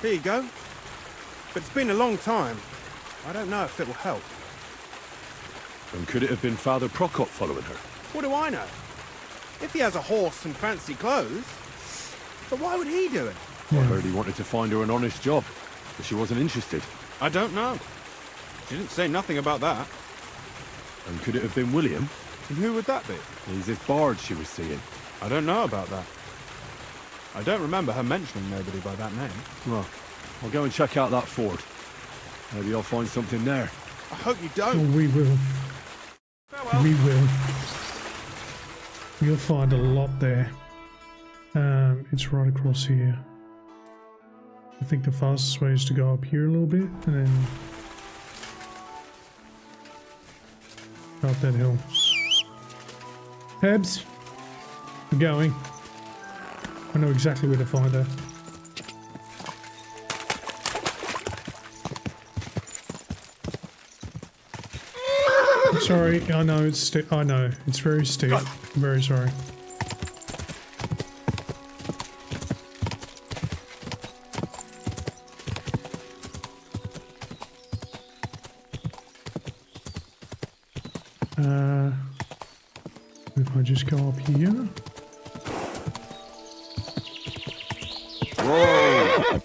Here you go. But it's been a long time. I don't know if it will help. And could it have been Father Prokop following her? What do I know? If he has a horse and fancy clothes. But why would he do it? I heard he wanted to find her an honest job, but she wasn't interested. I don't know. She didn't say nothing about that. And could it have been William? And who would that be? He's this bard she was seeing. I don't know about that. I don't remember her mentioning nobody by that name. Well, I'll go and check out that ford. Maybe I'll find something there. I hope you don't. Oh, we will. Farewell. We will. You'll find a lot there. It's right across here. I think the fastest way is to go up here a little bit and then go up that hill. Pebs, we're going. I know exactly where to find her. Sorry, I know it's I know it's very steep. I'm very sorry. If I just go up here. Whoa!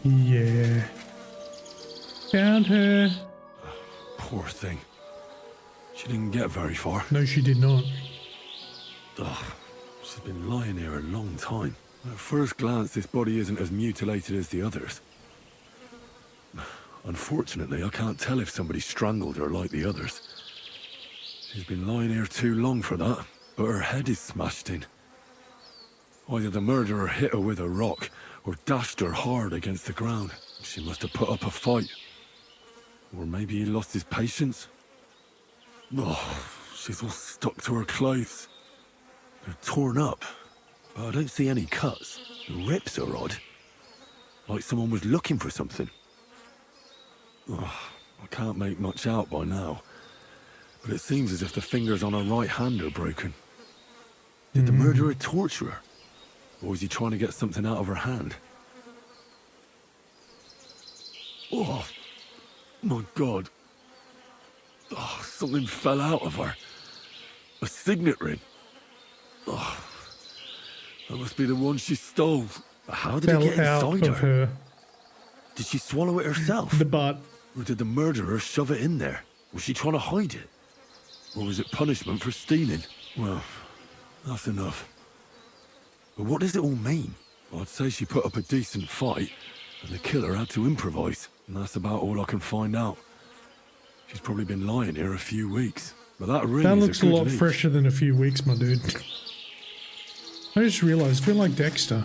Yeah. Found her. Poor thing. She didn't get very far. No, she did not. Ugh, she's been lying here a long time. At first glance, this body isn't as mutilated as the others. Unfortunately, I can't tell if somebody strangled her like the others. She's been lying here too long for that, but her head is smashed in. Either the murderer hit her with a rock, or dashed her hard against the ground. She must have put up a fight. Or maybe he lost his patience. Oh, she's all stuck to her clothes. They're torn up, but I don't see any cuts. The rips are odd. Like someone was looking for something. Oh, I can't make much out by now. But it seems as if the fingers on her right hand are broken. Did the murderer torture her? Or was he trying to get something out of her hand? Oh, my God. Oh, something fell out of her. A signet ring. Oh, that must be the one she stole. How did it get inside her? Did she swallow it herself? The butt. Or did the murderer shove it in there? Was she trying to hide it? Or was it punishment for stealing? Well, that's enough. But what does it all mean? I'd say she put up a decent fight, and the killer had to improvise, and that's about all I can find out. She's probably been lying here a few weeks, but that ring that is looks a lot fresher than a few weeks, my dude. I just realised, I feel like Dexter.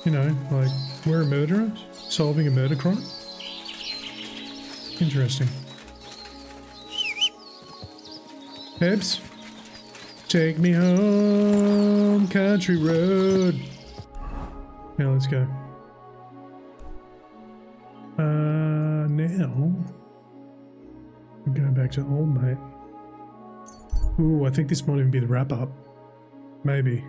You know, like, we're a murderer, solving a murder crime. Interesting. Pebs, take me home, country road. Now let's go. Now we go back to old mate. Ooh, I think this might even be the wrap up. Maybe.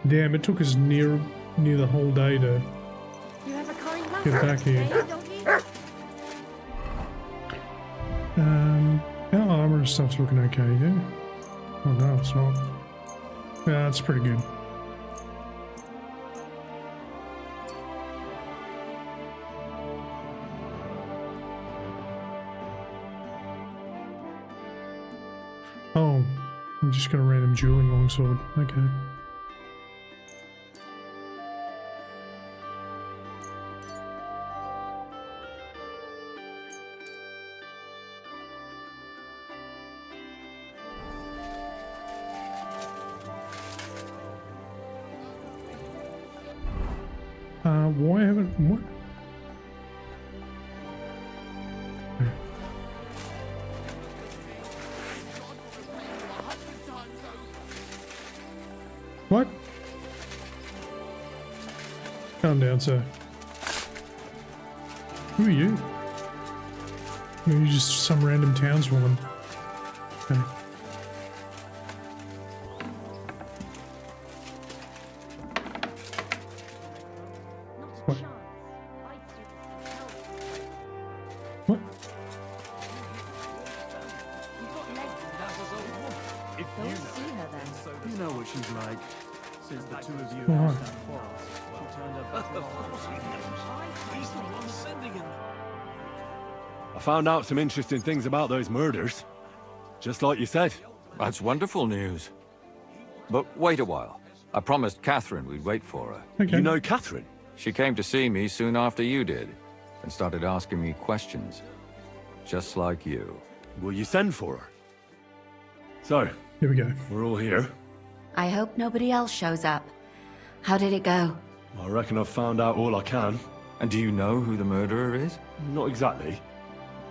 Damn, it took us near the whole day to get back here. Our armor and stuff's looking okay, yeah? Oh no, it's not. Yeah, it's pretty good. Oh, I'm just got a random dueling longsword. Okay. Why haven't what? What? Calm down, sir. Who are you? You're just some random townswoman. Okay. I found out some interesting things about those murders. Just like you said. That's wonderful news. But wait a while. I promised Catherine we'd wait for her. Okay. You know Catherine? She came to see me soon after you did, and started asking me questions. Just like you. Will you send for her? So, here we go. We're all here. I hope nobody else shows up. How did it go? I reckon I've found out all I can. And do you know who the murderer is? Not exactly,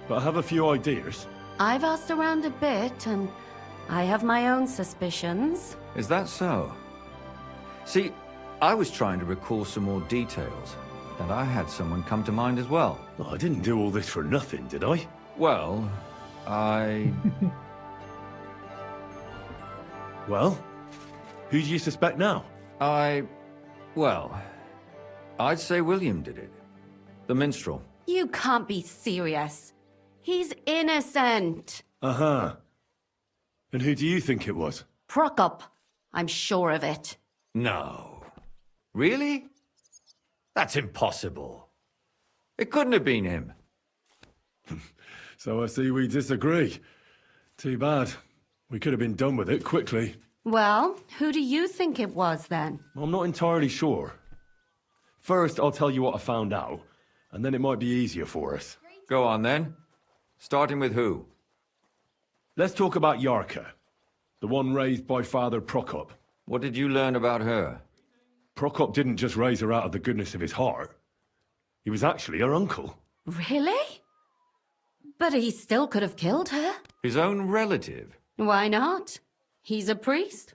but I have a few ideas. I've asked around a bit, and I have my own suspicions. Is that so? See, I was trying to recall some more details, and I had someone come to mind as well. Oh, I didn't do all this for nothing, did I? Well, Well? Who do you suspect now? Well, I'd say William did it. The minstrel. You can't be serious. He's innocent. Uh-huh. And who do you think it was? Prokop. I'm sure of it. No. Really? That's impossible. It couldn't have been him. So I see we disagree. Too bad. We could have been done with it quickly. Well, who do you think it was then? I'm not entirely sure. First, I'll tell you what I found out, and then it might be easier for us. Go on then. Starting with who? Let's talk about Yarka, the one raised by Father Prokop. What did you learn about her? Prokop didn't just raise her out of the goodness of his heart. He was actually her uncle. Really? But he still could have killed her. His own relative? Why not? He's a priest.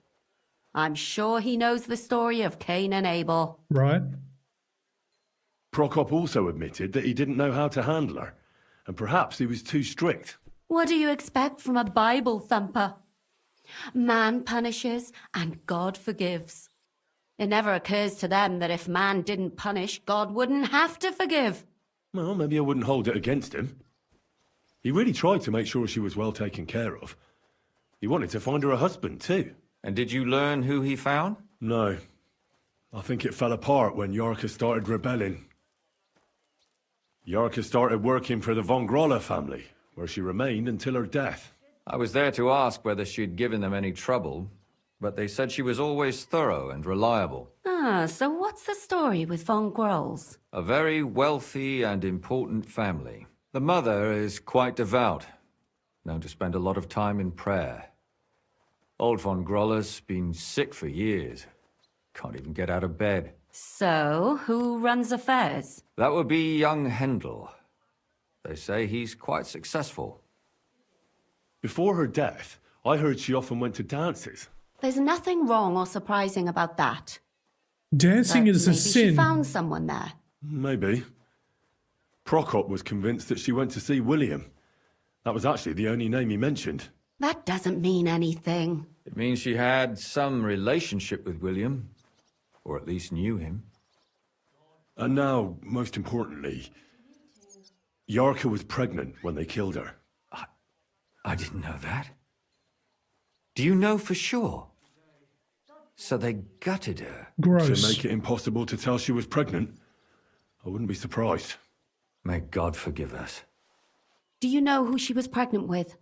I'm sure he knows the story of Cain and Abel. Right. Prokop also admitted that he didn't know how to handle her, and perhaps he was too strict. What do you expect from a Bible thumper? Man punishes and God forgives. It never occurs to them that if man didn't punish, God wouldn't have to forgive. Well, maybe I wouldn't hold it against him. He really tried to make sure she was well taken care of. He wanted to find her a husband, too. And did you learn who he found? No. I think it fell apart when Yarka started rebelling. Yarka started working for the von Groller family, where she remained until her death. I was there to ask whether she'd given them any trouble, but they said she was always thorough and reliable. Ah, so what's the story with von Grolls? A very wealthy and important family. The mother is quite devout, known to spend a lot of time in prayer. Old von Groller's been sick for years. Can't even get out of bed. So, who runs affairs? That would be young Hendel. They say he's quite successful. Before her death, I heard she often went to dances. There's nothing wrong or surprising about that. Dancing But is a maybe sin. She found someone there. Maybe. Prokop was convinced that she went to see William. That was actually the only name he mentioned. That doesn't mean anything. It means she had some relationship with William, or at least knew him. And now, most importantly, Yarka was pregnant when they killed her. I didn't know that. Do you know for sure? So they gutted her. Gross. To make it impossible to tell she was pregnant, I wouldn't be surprised. May God forgive us. Do you know who she was pregnant with?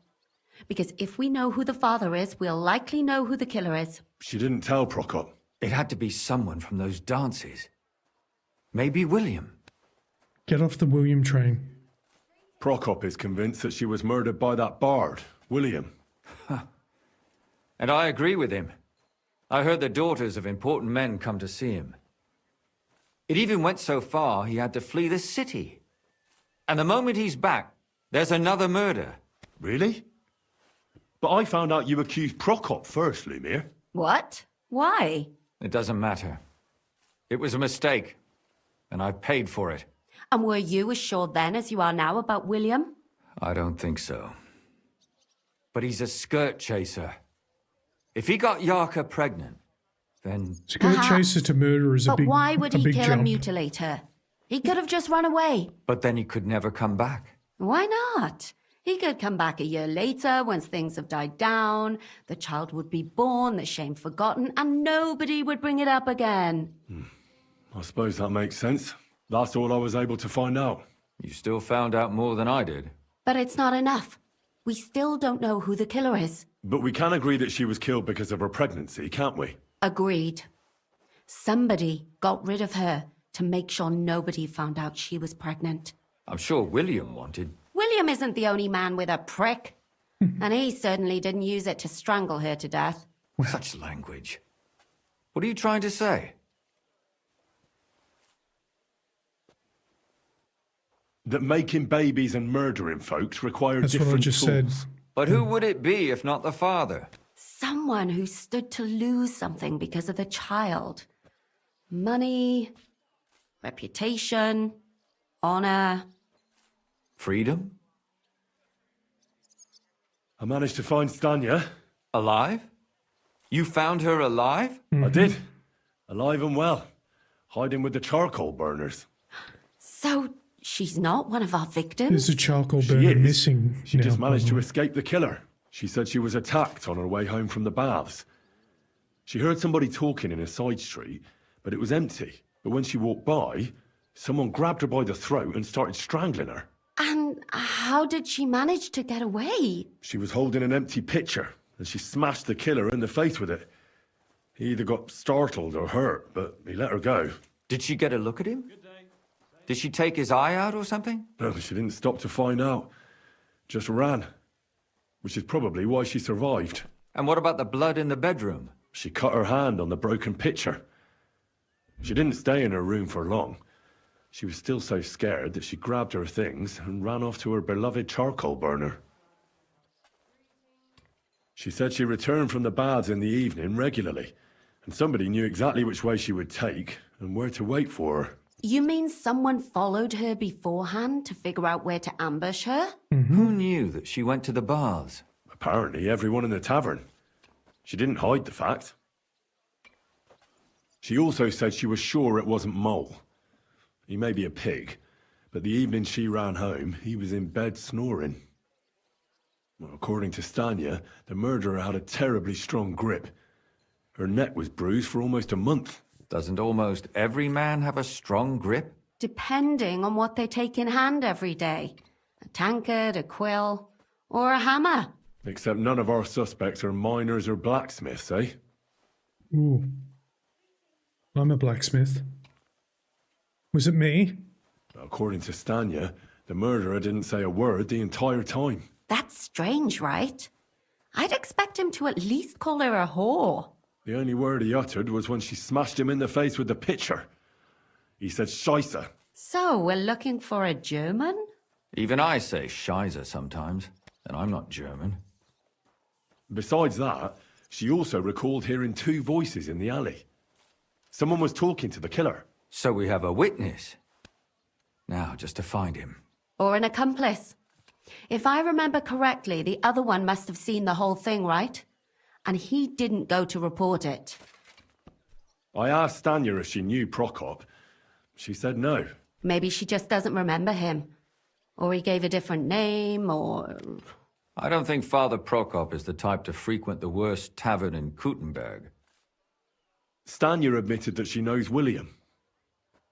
Because if we know who the father is, we'll likely know who the killer is. She didn't tell Prokop. It had to be someone from those dances. Maybe William. Get off the William train. Prokop is convinced that she was murdered by that bard, William. And I agree with him. I heard the daughters of important men come to see him. It even went so far he had to flee the city. And the moment he's back, there's another murder. Really? But I found out you accused Prokop first, Lumir. What? Why? It doesn't matter. It was a mistake, and I paid for it. And were you as sure then as you are now about William? I don't think so. But he's a skirt chaser. If he got Yarka pregnant, then... Skirt chaser to murder is a But big why would he kill jump. and mutilate her? He could have just run away. But then he could never come back. Why not? He could come back a year later, once things have died down, the child would be born, the shame forgotten, and nobody would bring it up again. I suppose that makes sense. That's all I was able to find out. You still found out more than I did. But it's not enough. We still don't know who the killer is. But we can agree that she was killed because of her pregnancy, can't we? Agreed. Somebody got rid of her to make sure nobody found out she was pregnant. I'm sure William wanted... William isn't the only man with a prick. And he certainly didn't use it to strangle her to death. Such language. What are you trying to say? That making babies and murdering folks require different what I just tools. said. But who would it be if not the father? Someone who stood to lose something because of the child. Money, reputation, honor. Freedom? I managed to find Stanya. Alive? You found her alive? I did. Alive and well. Hiding with the charcoal burners. So she's not one of our victims? There's a charcoal She burner is. missing. She now, just managed by to the way. escape the killer. She said she was attacked on her way home from the baths. She heard somebody talking in a side street, but it was empty. But when she walked by, someone grabbed her by the throat and started strangling her. And how did she manage to get away? She was holding an empty pitcher, and she smashed the killer in the face with it. He either got startled or hurt, but he let her go. Did she get a look at him? Did she take his eye out or something? No, she didn't stop to find out. Just ran. Which is probably why she survived. And what about the blood in the bedroom? She cut her hand on the broken pitcher. She didn't stay in her room for long. She was still so scared that she grabbed her things and ran off to her beloved charcoal burner. She said she returned from the baths in the evening regularly, and somebody knew exactly which way she would take and where to wait for her. You mean someone followed her beforehand to figure out where to ambush her? Who knew that she went to the baths? Apparently everyone in the tavern. She didn't hide the fact. She also said she was sure it wasn't Mole. He may be a pig, but the evening she ran home, he was in bed snoring. Well, according to Stanya, the murderer had a terribly strong grip. Her neck was bruised for almost a month. Doesn't almost every man have a strong grip? Depending on what they take in hand every day. A tankard, a quill, or a hammer. Except none of our suspects are miners or blacksmiths, eh? Ooh. I'm a blacksmith. Was it me? According to Stanya, the murderer didn't say a word the entire time. That's strange, right? I'd expect him to at least call her a whore. The only word he uttered was when she smashed him in the face with the pitcher. He said Scheisse. So, we're looking for a German? Even I say Scheiße sometimes, and I'm not German. Besides that, she also recalled hearing two voices in the alley. Someone was talking to the killer. So we have a witness. Now, just to find him. Or an accomplice. If I remember correctly, the other one must have seen the whole thing, right? And he didn't go to report it. I asked Stanya if she knew Prokop. She said no. Maybe she just doesn't remember him. Or he gave a different name, or... I don't think Father Prokop is the type to frequent the worst tavern in Kuttenberg. Stanya admitted that she knows William.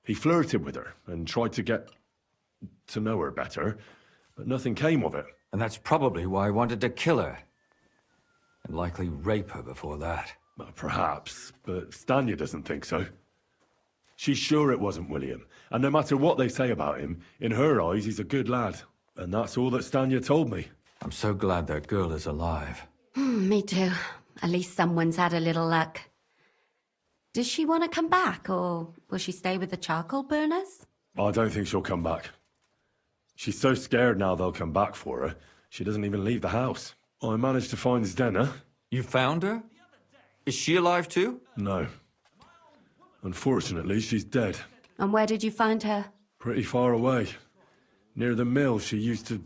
He flirted with her and tried to get to know her better, but nothing came of it. And that's probably why he wanted to kill her. And likely rape her before that. Well, perhaps, but Stanya doesn't think so. She's sure it wasn't William, and no matter what they say about him, in her eyes he's a good lad. And that's all that Stanya told me. I'm so glad that girl is alive. Me too. At least someone's had a little luck. Does she want to come back, or will she stay with the charcoal burners? I don't think she'll come back. She's so scared now they'll come back for her, she doesn't even leave the house. I managed to find Zdena. You found her? Is she alive too? No. Unfortunately, she's dead. And where did you find her? Pretty far away. Near the mill she used to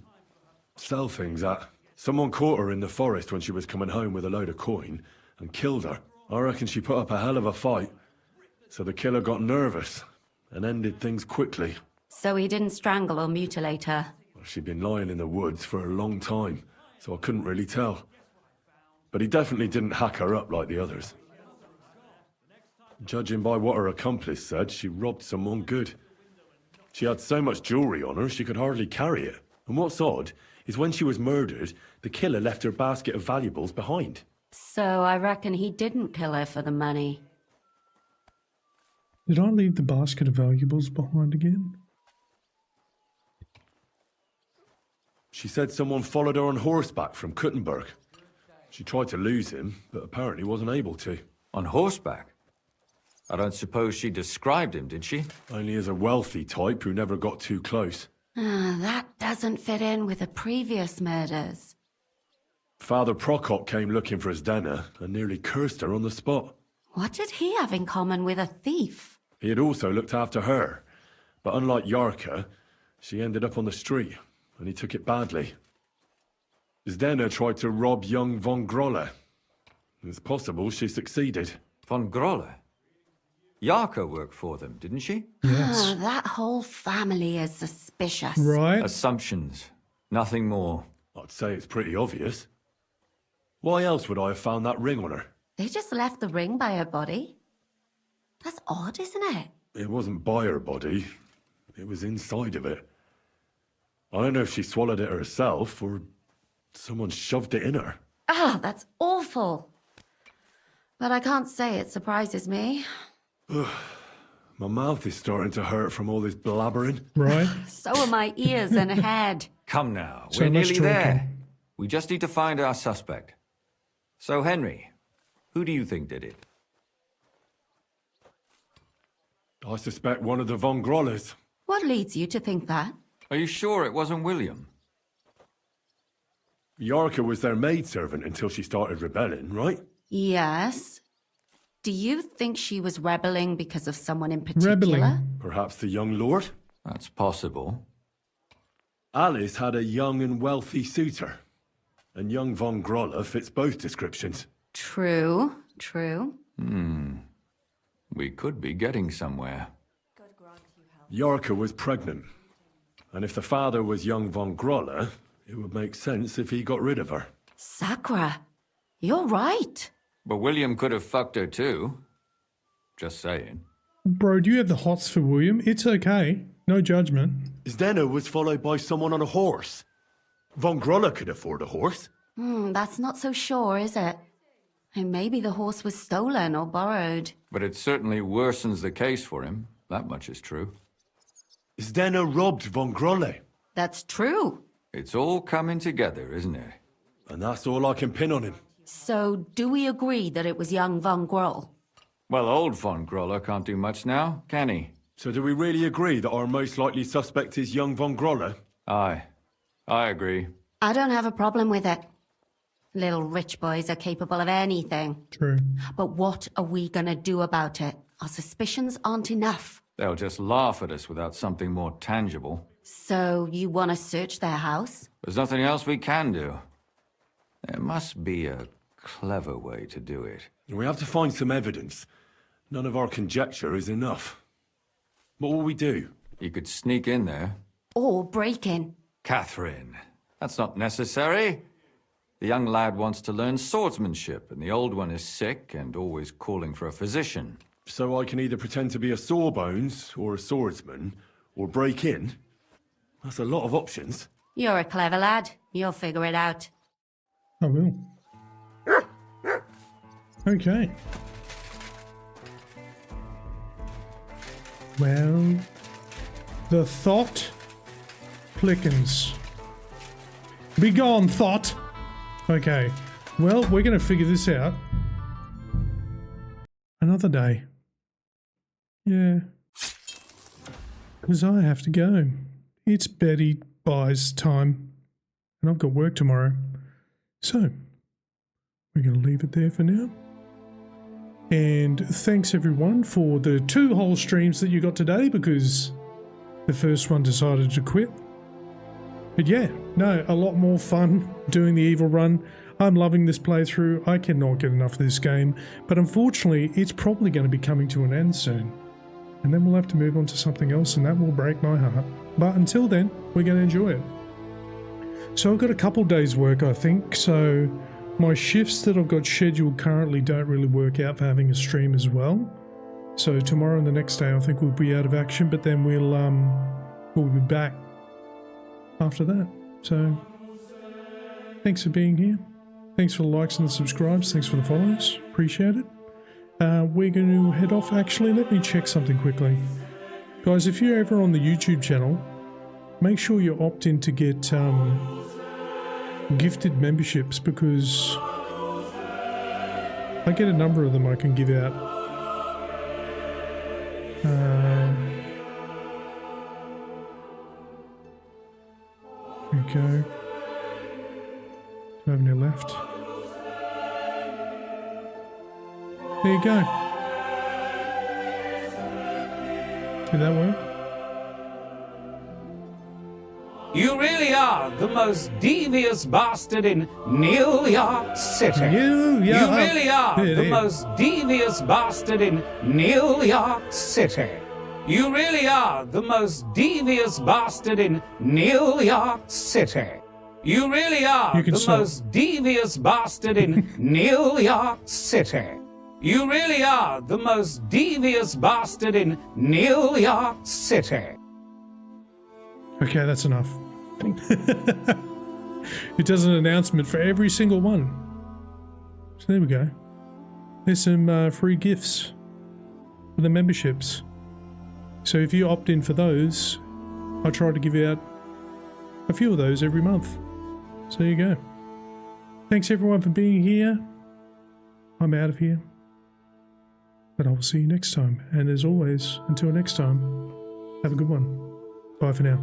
sell things at. Someone caught her in the forest when she was coming home with a load of coin and killed her. I reckon she put up a hell of a fight. So the killer got nervous and ended things quickly. So he didn't strangle or mutilate her? She'd been lying in the woods for a long time, so I couldn't really tell. But he definitely didn't hack her up like the others. Judging by what her accomplice said, she robbed someone good. She had so much jewelry on her, she could hardly carry it. And what's odd is when she was murdered, the killer left her basket of valuables behind. So I reckon he didn't kill her for the money. Did I leave the basket of valuables behind again? She said someone followed her on horseback from Kuttenberg. She tried to lose him, but apparently wasn't able to. On horseback? I don't suppose she described him, did she? Only as a wealthy type who never got too close. That doesn't fit in with the previous murders. Father Prokop came looking for Zdena and nearly cursed her on the spot. What did he have in common with a thief? He had also looked after her, but unlike Yarka, she ended up on the street, and he took it badly. Zdena tried to rob young von Grolle. It's possible she succeeded. Von Grolle? Yarka worked for them, didn't she? Yes. That whole family is suspicious. Right. Assumptions. Nothing more. I'd say it's pretty obvious. Why else would I have found that ring on her? They just left the ring by her body. That's odd, isn't it? It wasn't by her body. It was inside of it. I don't know if she swallowed it herself or someone shoved it in her. Ah, that's awful. But I can't say it surprises me. My mouth is starting to hurt from all this blabbering. Right. So are my ears and head. Come now, So we're much nearly talking. there. We just need to find our suspect. So, Henry, who do you think did it? I suspect one of the von Grolles. What leads you to think that? Are you sure it wasn't William? Yarka was their maidservant until she started rebelling, right? Yes. Do you think she was rebelling because of someone in particular? Rebelling. Perhaps the young lord? That's possible. Alice had a young and wealthy suitor. And young von Grolle fits both descriptions. True, true. We could be getting somewhere. Yarka was pregnant. And if the father was young von Grolle, it would make sense if he got rid of her. Sakura, you're right. But William could have fucked her too. Just saying. Bro, do you have the hots for William? It's okay. No judgment. Zdena was followed by someone on a horse. Von Grolle could afford a horse. That's not so sure, is it? And maybe the horse was stolen or borrowed. But it certainly worsens the case for him. That much is true. Zdena robbed von Grolle. That's true. It's all coming together, isn't it? And that's all I can pin on him. So, do we agree that it was young von Groll? Well, old von Grolle can't do much now, can he? So do we really agree that our most likely suspect is young von Grolle? Aye. I agree. I don't have a problem with it. Little rich boys are capable of anything. True. But what are we gonna do about it? Our suspicions aren't enough. They'll just laugh at us without something more tangible. So, you want to search their house? There's nothing else we can do. There must be a clever way to do it. We have to find some evidence. None of our conjecture is enough. What will we do? You could sneak in there. Or break in. Catherine, that's not necessary. The young lad wants to learn swordsmanship, and the old one is sick and always calling for a physician. So I can either pretend to be a sawbones, or a swordsman, or break in? That's a lot of options. You're a clever lad. You'll figure it out. I will. Okay. Well, the thought plickens. Be gone, thought. Okay. Well, we're going to figure this out. Another day. Yeah. Because I have to go. It's Betty Bye's time. And I've got work tomorrow. So, we're going to leave it there for now. And thanks everyone for the 2 whole streams that you got today, because the first one decided to quit. But yeah, no, a lot more fun doing the evil run. I'm loving this playthrough. I cannot get enough of this game, but unfortunately it's probably going to be coming to an end soon. And then we'll have to move on to something else, and that will break my heart. But until then, we're going to enjoy it. So I've got a couple days work, I think, so my shifts that I've got scheduled currently don't really work out for having a stream as well. So tomorrow and the next day, I think we'll be out of action, but then we'll be back after that. So thanks for being here. Thanks for the likes and the subscribes. Thanks for the follows. Appreciate it. We're going to head off. Actually, let me check something quickly. Guys, if you're ever on the YouTube channel, make sure you opt in to get gifted memberships, because I get a number of them I can give out. There we go. Do I have any left? There you go. Did that work? You really are the most devious bastard in New York City. You really are the most devious bastard in New York City. You really are the most devious bastard in New York City. You really are the most devious bastard in New York City. You really are the most devious bastard in New York City. Okay, that's enough. It does an announcement for every single one. So there we go. There's some free gifts for the memberships. So if you opt in for those, I try to give out a few of those every month. So there you go. Thanks everyone for being here. I'm out of here. But I will see you next time. And as always, until next time, have a good one. Bye for now.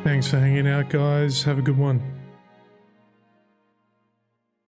Thanks for hanging out, guys. Have a good one.